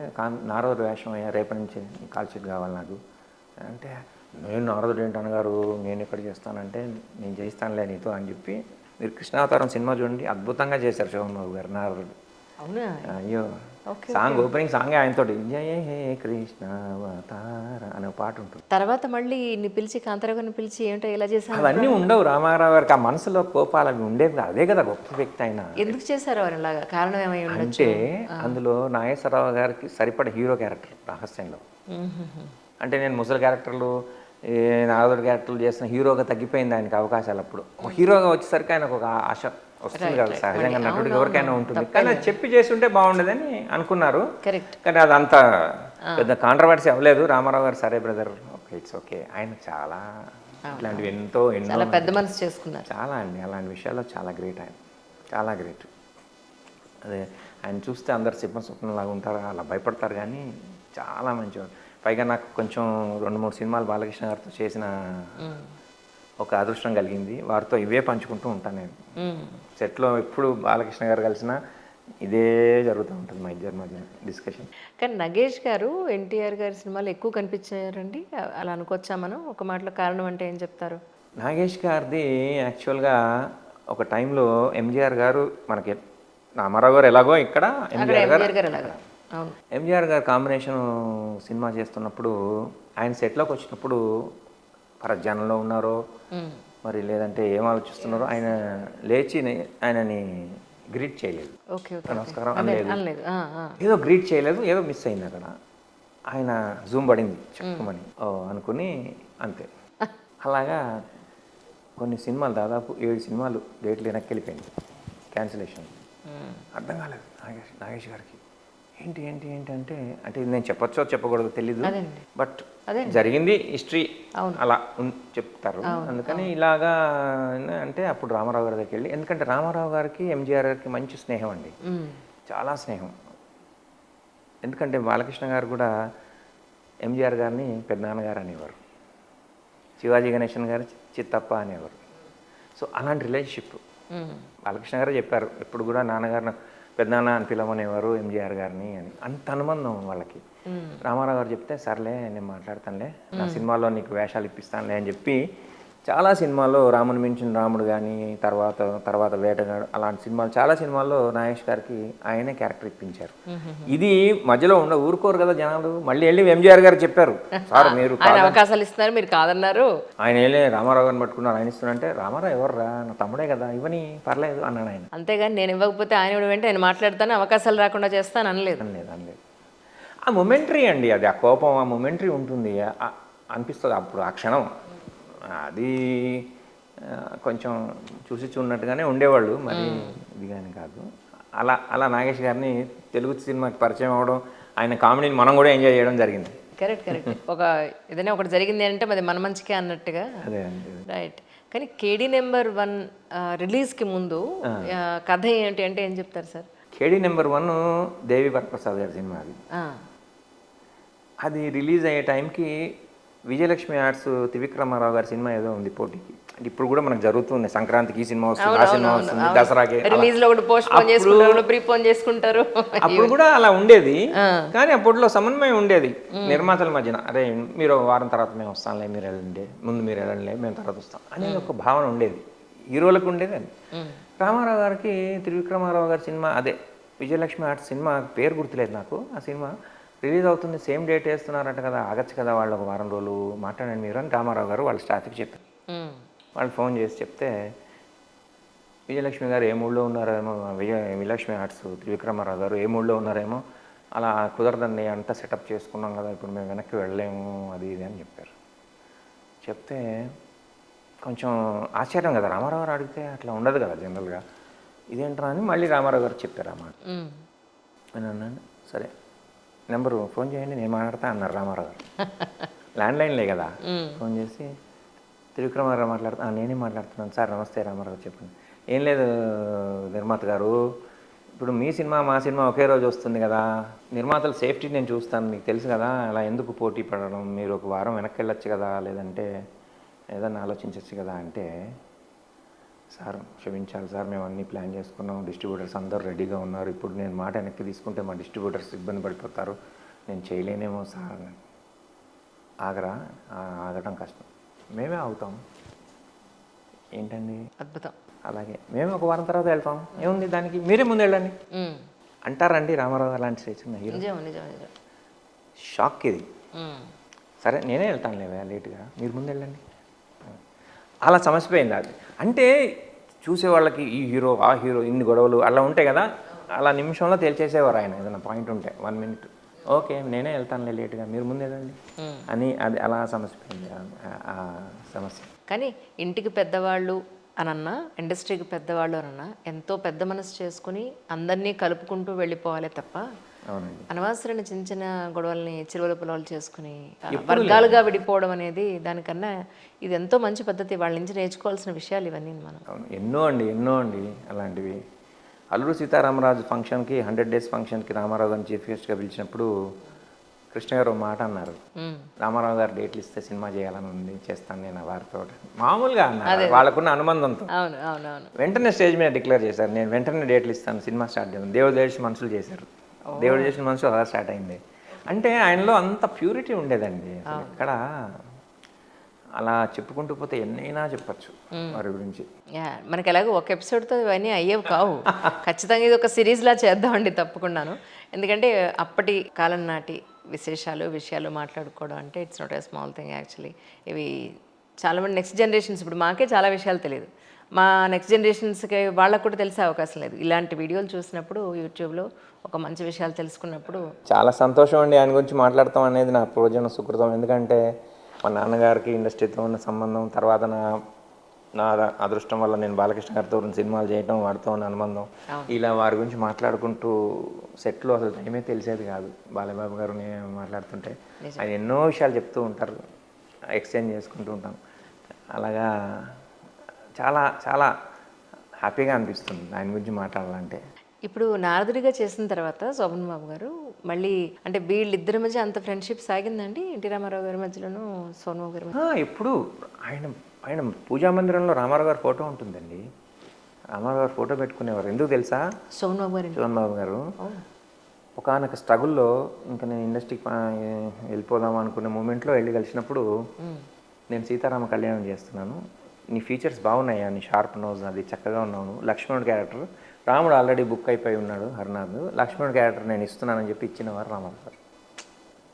నారదుడు వేషం అయ్యా, రేపటి నుంచి కాల్ షీట్ కావాలి నాకు అంటే, నేను నారదుడు ఏంటి అన్నగారు, నేను ఎక్కడ చేస్తానంటే నేను చేయిస్తానులే నీతో అని చెప్పి, మీరు కృష్ణావతారం సినిమా చూడండి, అద్భుతంగా చేశారు శోభన్ బాబు గారు నారదుడు. అయ్యో సాంగ్, ఓపెనింగ్ సాంగ్ ఆయనతో జయ హే కృష్ణ అవతార అనే పాట ఉంటుంది. తర్వాత మళ్ళీ పిలిచి కాంతారావు గారిని పిలిచి ఏంటో ఎలా చేశారు, అవన్నీ ఉండవు. రామారావు గారికి ఆ మనసులో కోపాలు అవి ఉండేవి, అదే కదా గొప్ప వ్యక్తి ఆయన. ఎందుకు చేశారు వారు అలాగా, కారణం ఏమై అంటే అందులో నాగేశ్వరరావు గారికి సరిపడే హీరో క్యారెక్టర్ రహస్యంలో. అంటే నేను ముసలి క్యారెక్టర్లు, నారదుడి క్యారెక్టర్లు చేసిన హీరోగా తగ్గిపోయింది ఆయనకి అవకాశాలు. అప్పుడు హీరోగా వచ్చేసరికి ఆయనకు ఒక ఆశ వస్తుంది కదా, సహజంగా నటుడికి ఎవరికైనా ఉంటుంది. కానీ అది చెప్పి చేసి ఉంటే బాగుండేదని అనుకున్నారు. కానీ అది అంత పెద్ద కాంట్రవర్సీ అవ్వలేదు. రామారావు గారు సరే బ్రదర్, ఓకే ఇట్స్ ఓకే. ఆయన చాలా ఇట్లాంటివి ఎన్నో పెద్ద మనసు చేసుకున్నారు. చాలా అండి, అలాంటి విషయాల్లో చాలా గ్రేట్ ఆయన, చాలా గ్రేట్. అదే ఆయన చూస్తే అందరు స్వప్నంలాగా ఉంటారు, అలా భయపడతారు, కానీ చాలా మంచివాడు. పైగా నాకు కొంచెం 2-3 సినిమాలు బాలకృష్ణ గారితో చేసిన ఒక అదృష్టం కలిగింది. వారితో ఇవే పంచుకుంటూ ఉంటాను నేను. సెట్లో ఎప్పుడు బాలకృష్ణ గారు కలిసినా ఇదే జరుగుతూ ఉంటుంది మా ఇద్దరి మధ్య డిస్కషన్. కానీ నగేష్ గారు ఎన్టీఆర్ గారి సినిమాలు ఎక్కువ కనిపించారండి, అలా అనుకోవచ్చా మనం? ఒక మాటలో కారణం అంటే ఏం చెప్తారు? నాగేష్ గారిది యాక్చువల్గా ఒక టైంలో ఎంజీఆర్ గారు, మనకి రామారావు గారు ఎలాగో ఇక్కడ ఎంజీఆర్ గారు కాంబినేషన్ సినిమా చేస్తున్నప్పుడు, ఆయన సెట్లోకి వచ్చినప్పుడు పరధ్యానంలో ఉన్నారో మరి లేదంటే ఏం ఆలోచిస్తున్నారో, ఆయన లేచి ఆయనని గ్రీట్ చేయలేదు. ఓకే ఓకే నమస్కారం అనలేదు. అనలేదు. ఏదో గ్రీట్ చేయలేదు, ఏదో మిస్ అయింది అక్కడ. ఆయన జూమ్ పడింది చెప్పుకోమని అనుకుని అంతే. అలాగా కొన్ని సినిమాలు దాదాపు 7 సినిమాలు డేట్లు వెనక్కి వెళ్ళిపోయింది, క్యాన్సిలేషన్. అర్థం కాలేదు నాగేష్ గారికి. ఏంటి ఏంటి ఏంటి అంటే అంటే ఇది నేను చెప్పొచ్చో చెప్పకూడదు తెలీదు, బట్ జరిగింది హిస్టరీ అలా చెప్తారు. అందుకని ఇలాగా అంటే అప్పుడు రామారావు గారి దగ్గరికి వెళ్ళి, ఎందుకంటే రామారావు గారికి ఎంజీఆర్ గారికి మంచి స్నేహం అండి, చాలా స్నేహం. ఎందుకంటే బాలకృష్ణ గారు కూడా ఎంజీఆర్ గారిని పెద్దనాన్నగారు అనేవారు, శివాజీ గణేశన్ గారు చిత్తప్ప అనేవారు. సో అలాంటి రిలేషన్షిప్ బాలకృష్ణ గారు చెప్పారు, ఎప్పుడు కూడా నాన్నగారిని పెద్దనాన్న అని పిలవనేవారు ఎంజీఆర్ గారిని అని. అంత అనుబంధం వాళ్ళకి. రామారావు గారు చెప్తే సర్లే నేను మాట్లాడతానులే, నా సినిమాలో నీకు వేషాలు ఇప్పిస్తానులే అని చెప్పి చాలా సినిమాల్లో రాముని మించిన రాముడు కానీ తర్వాత వేటగాడు అలాంటి సినిమాలు చాలా సినిమాల్లో నాగేష్ గారికి ఆయనే క్యారెక్టర్ ఇప్పించారు. ఇది మధ్యలో ఊరుకోరు కదా జనాలు. మళ్ళీ వెళ్ళి ఎంజీఆర్ గారు చెప్పారు, సార్ మీరు అవకాశాలు ఇస్తున్నారు మీరు కాదన్నారు. ఆయన వెళ్ళి రామారావు గారిని పట్టుకున్నారు, ఆయన ఇస్తున్నారంటే రామారావు ఎవర్రా నా తమ్ముడే కదా ఇవని పర్లేదు అన్నాడు ఆయన. అంతేగాని నేను ఇవ్వకపోతే ఆయన వెంట ఆయన మాట్లాడతాను, అవకాశాలు రాకుండా చేస్తాను అనలేదు. అనలేదు. ఆ మొమెంటరీ అండి, అది ఆ కోపం ఆ మొమెంటరీ ఉంటుంది అనిపిస్తుంది అప్పుడు ఆ క్షణం. అది కొంచెం చూసి చూడనట్టుగానే ఉండేవాళ్ళు, మరి ఇది కానీ కాదు. అలా నాగేష్ గారిని తెలుగు సినిమాకి పరిచయం అవ్వడం, ఆయన కామెడీని మనం కూడా ఎంజాయ్ చేయడం జరిగింది. కరెక్ట్. ఏదైనా ఒకటి జరిగింది అంటే అది మన మంచికే అన్నట్టుగా. అదే అండి, రైట్. కానీ కేడీ నెంబర్ 1 రిలీజ్కి ముందు కథ ఏంటి అంటే ఏం చెప్తారు సార్? కేడీ నెంబర్ 1 దేవి వరప్రసాద్ గారి సినిమా. అది రిలీజ్ అయ్యే టైంకి విజయలక్ష్మి ఆర్ట్స్ త్రివిక్రమారావు గారి సినిమా ఏదో ఉంది పోటీకి. అంటే ఇప్పుడు కూడా మనకు జరుగుతుంది, సంక్రాంతికి ఈ సినిమా వస్తుంది, ఆ సినిమా వస్తుంది, దసరాకి రిలీజ్ లో కూడా పోస్ట్ పోన్ చేసుకుంటారు, ప్రీపోన్ చేసుకుంటారు. అప్పుడు కూడా అలా ఉండేది. కానీ అప్పట్లో సమన్వయం ఉండేది నిర్మాతల మధ్యన. అరే మీరు వారం తర్వాత మేము వస్తాంలే, మీరు వెళ్ళండి, ముందు మీరు వెళ్ళండి, మేము తర్వాత వస్తాం అనేది ఒక భావన ఉండేది, హీరోలకు ఉండేది. అది రామారావు గారికి త్రివిక్రమారావు గారి సినిమా, అదే విజయలక్ష్మి ఆర్ట్స్ సినిమా పేరు గుర్తులేదు నాకు. ఆ సినిమా రిలీజ్ అవుతుంది, సేమ్ డేట్ వేస్తున్నారంట కదా, ఆగచ్చు కదా వాళ్ళు ఒక వారం రోజులు మాట్లాడండి మీరు అని రామారావు గారు వాళ్ళ స్టాఫ్కి చెప్పారు. వాళ్ళు ఫోన్ చేసి చెప్తే విజయలక్ష్మి గారు ఏ మూడ్లో ఉన్నారేమో, విజయలక్ష్మి ఆర్ట్స్ త్రివిక్రమారావు గారు ఏ మూడ్లో ఉన్నారేమో, అలా కుదరదండి అంతా సెటప్ చేసుకున్నాం కదా, ఇప్పుడు మేము వెనక్కి వెళ్ళలేము అది ఇది అని చెప్పారు. చెప్తే కొంచెం ఆశ్చర్యం కదా, రామారావు గారు అడిగితే అట్లా ఉండదు కదా జనరల్గా, ఇదేంట్రా అని మళ్ళీ రామారావు గారు చెప్పారు అన్నమాట. అని అన్నాను, సరే నెంబరు ఫోన్ చేయండి నేను మాట్లాడతా అన్నారు రామారావు గారు. ల్యాండ్లైన్లే కదా. ఫోన్ చేసి త్రివిక్రమారావు మాట్లాడుతా, నేనే మాట్లాడుతున్నాను సార్, నమస్తే రామారావు చెప్పండి. ఏం లేదు నిర్మాత గారు, ఇప్పుడు మీ సినిమా మా సినిమా ఒకే రోజు వస్తుంది కదా, నిర్మాతల సేఫ్టీ నేను చూస్తాను, మీకు తెలుసు కదా, అలా ఎందుకు పోటీ పడడం, మీరు ఒక వారం వెనక్కి వెళ్ళొచ్చు కదా, లేదంటే ఏదన్నా ఆలోచించవచ్చు కదా అంటే, సార్ క్షమించాలి సార్, మేము అన్నీ ప్లాన్ చేసుకున్నాం, డిస్ట్రిబ్యూటర్స్ అందరూ రెడీగా ఉన్నారు, ఇప్పుడు నేను మాట వెనక్కి తీసుకుంటే మా డిస్ట్రిబ్యూటర్స్ ఇబ్బంది పడిపోతారు, నేను చేయలేనేమో సార్. ఆగటం కష్టం, మేమే అవుతాం. ఏంటండి అద్భుతం. అలాగే మేము ఒక వారం తర్వాత వెళ్తాం, ఏముంది దానికి, మీరే ముందు వెళ్ళండి అంటారండి రామారావు అలాంటి స్టేషన్ హీరో. షాక్ ఇది. సరే నేనే వెళ్తాను లేవా లేట్గా, మీరు ముందు వెళ్ళండి. అలా సమస్యపోయింది అది. అంటే చూసేవాళ్ళకి ఈ హీరో ఆ హీరో ఇన్ని గొడవలు అలా ఉంటాయి కదా, అలా నిమిషంలో తేల్చేసేవారు ఆయన. ఏదైనా పాయింట్ ఉంటే 1 మినిట్, ఓకే నేనే వెళ్తానులే లేట్గా, మీరు ముందు వెళ్ళండి అని. అది అలా సమస్యపోయింది ఆ సమస్య. కానీ ఇంటికి పెద్దవాళ్ళు అనన్నా, ఇండస్ట్రీకి పెద్దవాళ్ళు అనన్నా ఎంతో పెద్ద మనసు చేసుకుని అందరినీ కలుపుకుంటూ వెళ్ళిపోవాలి తప్ప అనవసరమైన చిన్న చిన్న గొడవల్ని చిరువల పొలవలు చేసుకుని వర్గాలుగా విడిపోవడం అనేది, దానికన్నా ఇది ఎంతో మంచి పద్ధతి. వాళ్ళ నుంచి నేర్చుకోవాల్సిన విషయాలు ఇవన్నీ మనం. ఎన్నో అండి అలాంటివి. అల్లూరి సీతారామరాజు ఫంక్షన్కి 100 days ఫంక్షన్కి రామారావు గారిని చీఫ్ గెస్ట్గా పిలిచినప్పుడు కృష్ణ గారు మాట అన్నారు, రామారావు గారు డేట్లు ఇస్తే సినిమా చేయాలని ఉంది, చేస్తాను నేను వారితో మామూలుగా అన్నారు, వాళ్ళకున్న అనుబంధంతో. వెంటనే స్టేజ్ మీద డిక్లేర్ చేశారు, నేను వెంటనే డేట్లు ఇస్తాను, సినిమా స్టార్ట్ చేస్తాను. దేవుడు చేసిన మనుషులు చేశారు, దేవుడు చేసిన మనుషులు అలా స్టార్ట్ అయింది. అంటే ఆయనలో అంత ప్యూరిటీ ఉండేదండి. ఇక్కడ అలా చెప్పుకుంటూ పోతే ఎన్నైనా చెప్పచ్చు వారి గురించి. మనకి ఎలాగో ఒక ఎపిసోడ్తో ఇవన్నీ అయ్యేవి కావు. ఖచ్చితంగా ఇది ఒక సిరీస్లా చేద్దామండి తప్పకుండాను. ఎందుకంటే అప్పటి కాలం నాటి విశేషాలు విషయాలు మాట్లాడుకోవడం అంటే it's not a small thing actually. ఇవి చాలామంది నెక్స్ట్ జనరేషన్స్ ఇప్పుడు మాకే చాలా విషయాలు తెలియదు. మా నెక్స్ట్ జనరేషన్స్కి వాళ్ళకు కూడా తెలిసే అవకాశం లేదు. ఇలాంటి వీడియోలు చూసినప్పుడు యూట్యూబ్లో ఒక మంచి విషయాలు తెలుసుకున్నప్పుడు చాలా సంతోషం అండి ఆయన గురించి మాట్లాడతాం అనేది నా పూర్వజన్మ సుకృతం. ఎందుకంటే మా నాన్నగారికి ఇండస్ట్రీతో ఉన్న సంబంధం, తర్వాత నా అదృష్టం వల్ల నేను బాలకృష్ణ గారితో ఉన్న సినిమాలు చేయడం, వాడితో ఉన్న అనుబంధం, ఇలా వారి గురించి మాట్లాడుకుంటూ సెట్లో అసలు టైమే తెలిసేది కాదు. బాలయ్యబాబు గారు నేను మాట్లాడుతుంటే ఆయన ఎన్నో విషయాలు చెప్తూ ఉంటారు, ఎక్స్చేంజ్ చేసుకుంటూ ఉంటాం. అలాగా చాలా చాలా హ్యాపీగా అనిపిస్తుంది ఆయన గురించి మాట్లాడాలంటే. ఇప్పుడు నారదుడిగా చేసిన తర్వాత శోభన్ బాబు గారు మళ్ళీ అంటే వీళ్ళిద్దరి మధ్య అంత ఫ్రెండ్షిప్ సాగిందండి ఎన్టీ రామారావు గారి మధ్యలోనూ సోను బాబు గారి మధ్య? ఎప్పుడు ఆయన ఆయన పూజా మందిరంలో రామారావు గారి ఫోటో ఉంటుందండి. రామారావు గారు ఫోటో పెట్టుకునేవారు. ఎందుకు తెలుసా? సోను బాబు గారు సోను బాబు గారు ఒకనొక స్ట్రగుల్లో ఇంకా నేను ఇండస్ట్రీకి వెళ్ళిపోదాం అనుకునే మూమెంట్లో వెళ్ళి కలిసినప్పుడు, నేను సీతారామ కళ్యాణం చేస్తున్నాను, నీ ఫీచర్స్ బాగున్నాయా, నీ షార్ప్ నోజ్, అది చక్కగా ఉన్నాను, లక్ష్మణుడి క్యారెక్టర్, రాముడు ఆల్రెడీ బుక్ అయిపోయి ఉన్నాడు హరినాథ్, లక్ష్మణుడి క్యారెక్టర్ నేను ఇస్తున్నానని చెప్పి ఇచ్చినవారు రామారావు గారు.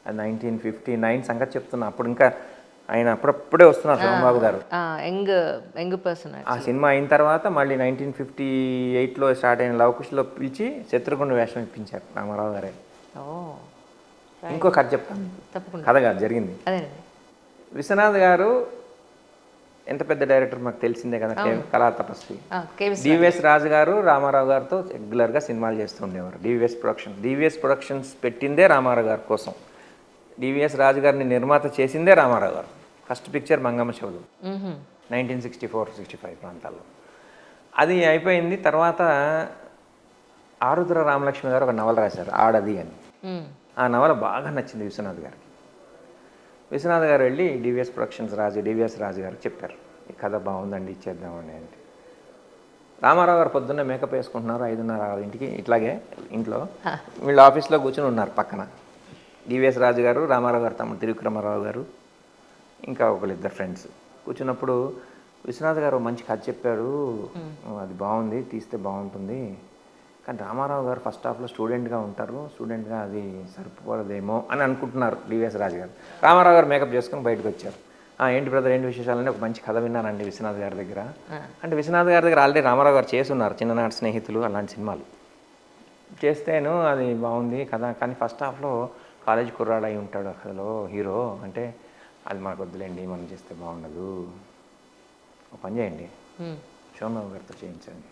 అది 1959 సంగతి చెప్తున్నా. అప్పుడు ఇంకా ఆయన అప్పుడప్పుడే వస్తున్నారు సోమబాబు గారు. Young person. ఆ సినిమా అయిన తర్వాత మళ్ళీ 1958లో స్టార్ట్ అయిన లవకుశలో పిలిచి శత్రుఘ్నుడి వేషం ఇప్పించారు రామారావు గారే. ఇంకో కథ చెప్తాను, కథ కాదు జరిగింది. విశ్వనాథ్ గారు ఎంత పెద్ద డైరెక్టర్ మాకు తెలిసిందే కదా, కళా తపస్వి. డివిఎస్ రాజు గారు రామారావు గారితో రెగ్యులర్గా సినిమాలు చేస్తుండేవారు. డివిఎస్ ప్రొడక్షన్స్ పెట్టిందే రామారావు గారి కోసం. డివిఎస్ రాజు గారిని నిర్మాత చేసిందే రామారావు గారు. ఫస్ట్ పిక్చర్ మంగమ్మ చెవులు 1964-65 ప్రాంతాల్లో. అది అయిపోయింది. తర్వాత ఆరుద్ర రామలక్ష్మి గారు ఒక నవల రాశారు, ఆడది అని. ఆ నవల బాగా నచ్చింది విశ్వనాథ్ గారికి. విశ్వనాథ్ గారు వెళ్ళి డివిఎస్ రాజు గారికి చెప్పారు, ఈ కథ బాగుందండి ఇచ్చేద్దామని. అంటే రామారావు గారు పొద్దున్నే మేకప్ వేసుకుంటున్నారు, 5:30-6 ఇట్లాగే ఇంట్లో వీళ్ళు ఆఫీస్లో కూర్చొని ఉన్నారు పక్కన. డివిఎస్ రాజు గారు, రామారావు గారు తమ్ముడు త్రివిక్రమరావు గారు, ఇంకా ఒకళ్ళిద్దరు ఫ్రెండ్స్ కూర్చున్నప్పుడు విశ్వనాథ్ గారు మంచి కథ చెప్పారు, అది బాగుంది, తీస్తే బాగుంటుంది, కానీ రామారావు గారు ఫస్ట్ హాఫ్లో స్టూడెంట్గా ఉంటారు, స్టూడెంట్గా అది సరిపోదేమో అని అనుకుంటున్నారు డివిఎస్ రాజు గారు. రామారావు గారు మేకప్ చేసుకుని బయటకు వచ్చారు. ఏంటి బ్రదర్, ఏంటి విశేషాలని, ఒక మంచి కథ విన్నానండి విశ్వనాథ్ గారి దగ్గర. అంటే విశ్వనాథ్ గారి దగ్గర ఆల్రెడీ రామారావు గారు చేస్తున్నారు, చిన్ననాటి స్నేహితులు అలాంటి సినిమాలు చేస్తేను అది బాగుంది కదా, కానీ ఫస్ట్ హాఫ్లో కాలేజ్ కుర్రాడు అయి ఉంటాడు అసలు హీరో, అంటే అది మనకు వద్దులేండి, మనం చేస్తే బాగుండదు, ఒక పని చేయండి సోమబాబు గారితో చేయించండి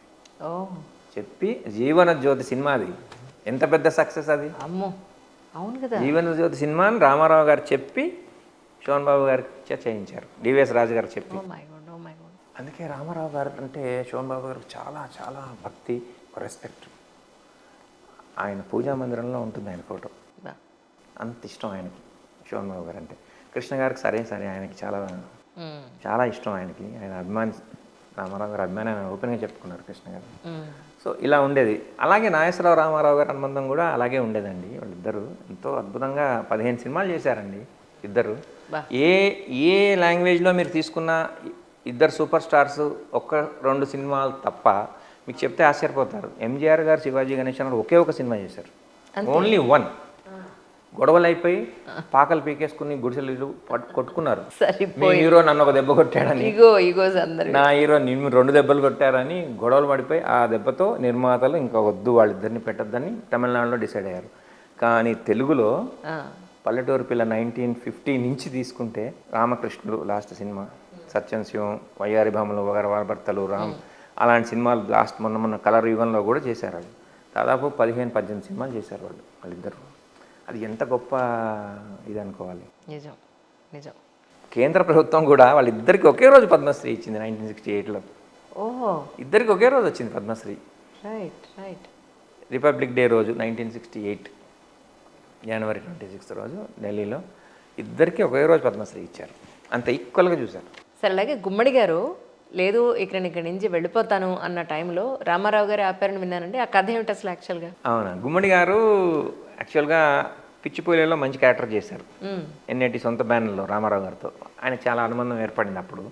చెప్పి జీవన జ్యోతి సినిమా, అది ఎంత పెద్ద సక్సెస్ అది. అమ్మో, అవును కదా. జీవన జ్యోతి సినిమాని రామారావు గారు చెప్పి సోమబాబు గారికి చేయించారు, డివిఎస్ రాజు గారు చెప్పి. అందుకే రామారావు గారు అంటే సోమబాబు గారికి చాలా చాలా భక్తి, రెస్పెక్ట్. ఆయన పూజా మందిరంలో ఉంటుంది ఆయన ఫోటో, అంత ఇష్టం ఆయనకి సోమబాబు గారు అంటే. కృష్ణ గారికి సరే ఆయనకి చాలా చాలా ఇష్టం ఆయనకి, ఆయన అభిమాని, రామారావు గారు అభిమాని ఆయన ఓపెన్గా చెప్పుకున్నారు కృష్ణ గారు. సో ఇలా ఉండేది. అలాగే నాగేశ్వరరావు రామారావు గారి అనుబంధం కూడా అలాగే ఉండేదండి. వాళ్ళిద్దరూ ఎంతో అద్భుతంగా 15 సినిమాలు చేశారండి ఇద్దరు. ఏ లాంగ్వేజ్లో మీరు తీసుకున్న ఇద్దరు సూపర్ స్టార్స్ 1-2 సినిమాలు తప్ప మీకు చెప్తే ఆశ్చర్యపోతారు. ఎంజీఆర్ గారు శివాజీ గణేశన్ గారు ఒకే ఒక సినిమా చేశారు, ఓన్లీ 1. గొడవలు అయిపోయి పాకలు పీకేసుకుని గుడిసెలు కొట్టుకున్నారు. మీ హీరో నన్ను ఒక దెబ్బ కొట్టాడని, నా హీరో నిన్ను 2 దెబ్బలు కొట్టారని గొడవలు పడిపోయి ఆ దెబ్బతో నిర్మాతలు ఇంకా వద్దు వాళ్ళిద్దరిని పెట్టద్దని తమిళనాడులో డిసైడ్ అయ్యారు. కానీ తెలుగులో పల్లెటూరు పిల్ల 1950 నుంచి తీసుకుంటే రామకృష్ణుడు లాస్ట్ సినిమా, సత్యం శివం, వయ్యారి భామలు, వగరవార్భర్తలు, రామ్, అలాంటి సినిమాలు లాస్ట్ మొన్న కలర్ యుగంలో కూడా చేశారు. వాళ్ళు దాదాపు 15-18 సినిమాలు చేశారు వాళ్ళిద్దరు. అది ఎంత గొప్ప ఇది అనుకోవాలి. నిజం నిజం. కేంద్ర ప్రభుత్వం కూడా వాళ్ళిద్దరికి ఒకే రోజు పద్మశ్రీ ఇచ్చింది 1968లో. ఓహో, ఇద్దరికి ఒకే రోజు వచ్చింది పద్మశ్రీ. రైట్. రిపబ్లిక్ డే రోజు 1968 జనవరి 26 రోజు ఢిల్లీలో ఇద్దరికి ఒకే రోజు పద్మశ్రీ ఇచ్చారు. అంత ఈక్వల్గా చూశారు. సరే, అలాగే గుమ్మడి గారు లేదు ఇక్కడి నుంచి వెళ్ళిపోతాను అన్న టైంలో రామారావు గారు ఆపారని విన్నానండి, ఆ కథ ఏమిటి అసలు యాక్చువల్గా? అవునా, గుమ్మడి గారు యాక్చువల్గా పిచ్చిపూలిలో మంచి క్యారెక్టర్ చేశారు. ఎన్ఐటి సొంత బ్యానర్లో రామారావు గారితో ఆయన చాలా అనుబంధం ఏర్పడింది అప్పుడు.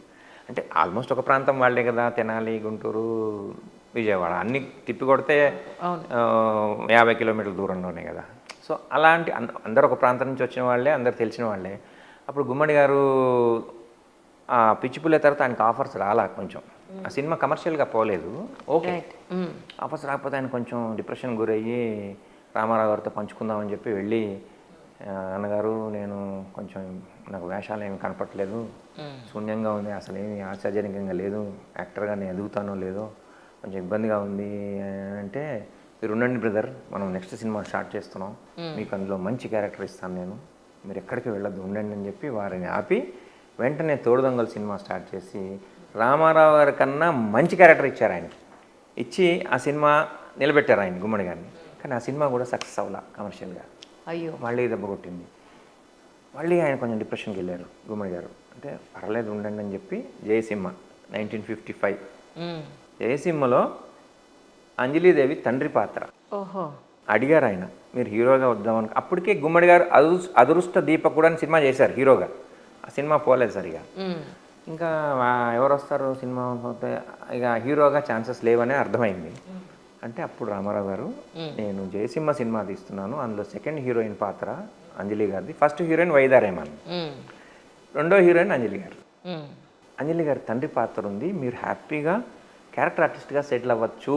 అంటే ఆల్మోస్ట్ ఒక ప్రాంతం వాళ్ళే కదా, తెనాలి, గుంటూరు, విజయవాడ అన్నీ తిప్పి కొడితే 50 కిలోమీటర్ల దూరంలోనే కదా. సో అలాంటి అందరూ ఒక ప్రాంతం నుంచి వచ్చిన వాళ్ళే, అందరు తెలిసిన వాళ్ళే. అప్పుడు గుమ్మడి గారు ఆ పిచ్చిపుల్లే తర్వాత ఆయనకు ఆఫర్స్ రాలా కొంచెం. ఆ సినిమా కమర్షియల్గా పోలేదు, ఓకే. రైట్. ఆఫర్స్ రాకపోతే ఆయన కొంచెం డిప్రెషన్ గురయ్యి రామారావు గారితో పంచుకుందామని చెప్పి వెళ్ళి, అన్నగారు నేను కొంచెం నాకు వేషాలు ఏమి కనపట్లేదు, శూన్యంగా ఉంది, అసలు ఏమి ఆశ్చర్యజనకంగా లేదు, యాక్టర్గా నేను ఎదుగుతానో లేదో కొంచెం ఇబ్బందిగా ఉంది అంటే, మీరు ఉండండి బ్రదర్, మనం నెక్స్ట్ సినిమా స్టార్ట్ చేస్తున్నాం, మీకు అందులో మంచి క్యారెక్టర్ ఇస్తాను నేను, మీరు ఎక్కడికి వెళ్ళొద్దు ఉండండి అని చెప్పి వారిని ఆపి వెంటనే తోడుదొంగలు సినిమా స్టార్ట్ చేసి రామారావు గారి కన్నా మంచి క్యారెక్టర్ ఇచ్చారు ఆయనకి. ఇచ్చి ఆ సినిమా నిలబెట్టారు ఆయన గుమ్మడి గారిని. కానీ ఆ సినిమా కూడా సక్సెస్ అవ్వాల కమర్షియల్గా. అయ్యో. మళ్ళీ దెబ్బ కొట్టింది. మళ్ళీ ఆయన కొంచెం డిప్రెషన్కి వెళ్ళారు గుమ్మడి గారు. అంటే పర్లేదు ఉండండి అని చెప్పి జయసింహ 1955 జయసింహలో అంజలీదేవి తండ్రి పాత్ర ఓహో. అడిగారు ఆయన, మీరు హీరోగా వద్దామని. అప్పటికే గుమ్మడి గారు అదృష్ట దీపక్ కూడా సినిమా చేశారు హీరోగా. ఆ సినిమా పోలేదు సరిగా. ఇంకా ఎవరు వస్తారు సినిమా పోతే, ఇక హీరోగా ఛాన్సెస్ లేవనే అర్థమైంది. అంటే అప్పుడు రామారావు గారు, నేను జయసింహ సినిమా తీస్తున్నాను, అందులో సెకండ్ హీరోయిన్ పాత్ర అంజలి గారిది, ఫస్ట్ హీరోయిన్ వైదా రెహమాన్, రెండో హీరోయిన్ అంజలి గారు. అంజలి గారి తండ్రి పాత్ర ఉంది, మీరు హ్యాపీగా క్యారెక్టర్ ఆర్టిస్ట్గా సెటిల్ అవ్వచ్చు,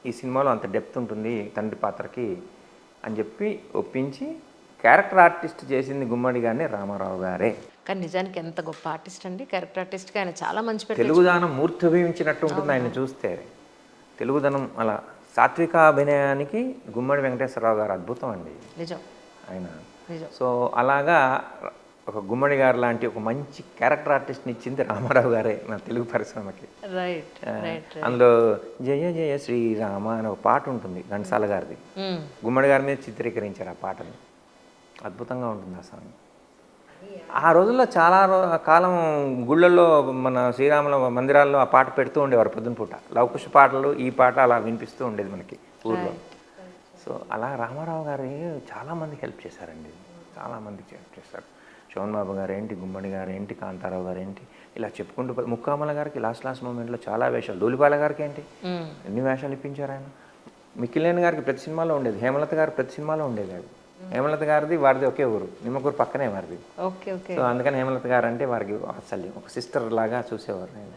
ఈ సినిమాలో అంత డెప్త్ ఉంటుంది తండ్రి పాత్రకి అని చెప్పి ఒప్పించి క్యారెక్టర్ ఆర్టిస్ట్ చేసింది గుమ్మడి గారిని రామారావు గారే. కానీ నిజానికి ఎంత గొప్ప ఆర్టిస్ట్ అండి, క్యారెక్టర్ ఆర్టిస్ట్గా ఆయన చాలా మంచి పేరు. తెలుగుదనం మూర్తిభవించినట్టు ఉంటుంది ఆయన చూస్తే. తెలుగుదనం అలా సాత్విక అభినయానికి గుమ్మడి వెంకటేశ్వరరావు గారు అద్భుతం అండి. నిజం. ఆయన నిజం. సో అలాగా ఒక గుమ్మడి గారు లాంటి ఒక మంచి క్యారెక్టర్ ఆర్టిస్ట్ని ఇచ్చింది రామారావు గారే మన తెలుగు పరిశ్రమకి. రైట్. రైట్. అందులో జయ జయ శ్రీరామ అనే ఒక పాట ఉంటుంది ఘంటసాల గారిది. గుమ్మడి గారి మీద చిత్రీకరించారు ఆ పాటని. అద్భుతంగా ఉంటుంది ఆ సాంగ్. ఆ రోజుల్లో చాలా కాలం గుళ్ళల్లో మన శ్రీరాముల మందిరాల్లో ఆ పాట పెడుతూ ఉండేవారు పొద్దున పూట. లవకుశ పాటలు, ఈ పాట అలా వినిపిస్తూ ఉండేది మనకి ఊర్లో. సో అలా రామారావు గారు చాలామందికి హెల్ప్ చేశారండి, చాలామందికి హెల్ప్ చేశారు. శోభన్ బాబు గారు ఏంటి, గుమ్మడి గారు ఏంటి, కాంతారావు గారు ఏంటి, ఇలా చెప్పుకుంటూ ముక్కామల గారికి లాస్ట్ మూమెంట్లో చాలా వేషాలు, దూలిపాల గారికి ఏంటి ఎన్ని వేషాలు ఇప్పించారు ఆయన. మిక్కిలేని గారికి ప్రతి సినిమాలో ఉండేది, హేమలత గారు ప్రతి సినిమాలో ఉండేది. అది హేమలత గారిది వారిది ఒకే ఊరు, నిమ్మకూరు పక్కనే వారిది. ఓకే. ఓకే. సో అందుకని హేమలత గారు అంటే వారికి వాత్సల్యం, ఒక సిస్టర్ లాగా చూసేవారు ఆయన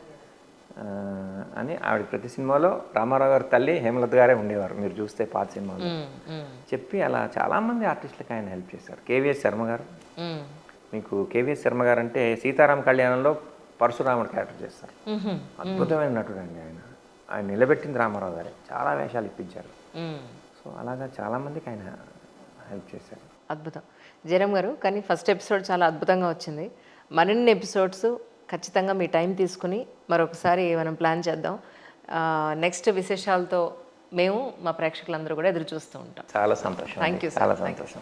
అని. ఆవిడ ప్రతి సినిమాలో రామారావు గారి తల్లి హేమలత గారే ఉండేవారు, మీరు చూస్తే పాత సినిమాలో. చెప్పి అలా చాలామంది ఆర్టిస్టులకు ఆయన హెల్ప్ చేశారు. కేవీఎస్ శర్మ గారు, మీకు కేవీఎస్ శర్మ గారు అంటే సీతారామ కళ్యాణంలో పరశురాముడు క్యారెక్టర్ చేస్తారు. అద్భుతమైన నటుడు అండి ఆయన. ఆయన నిలబెట్టింది రామారావు గారే, చాలా వేషాలు ఇప్పించారు. సో అలాగా చాలామందికి ఆయన హెల్ప్ చేశారు. అద్భుతం జయరామ్ గారు. కానీ ఫస్ట్ ఎపిసోడ్ చాలా అద్భుతంగా వచ్చింది. మరిన్ని ఎపిసోడ్స్ ఖచ్చితంగా మీ టైం తీసుకుని మరొకసారి మనం ప్లాన్ చేద్దాం. నెక్స్ట్ విశేషాలతో మేము మా ప్రేక్షకులందరూ కూడా ఎదురు చూస్తూ ఉంటాం. చాలా సంతోషం. Thank you. చాలా సంతోషం.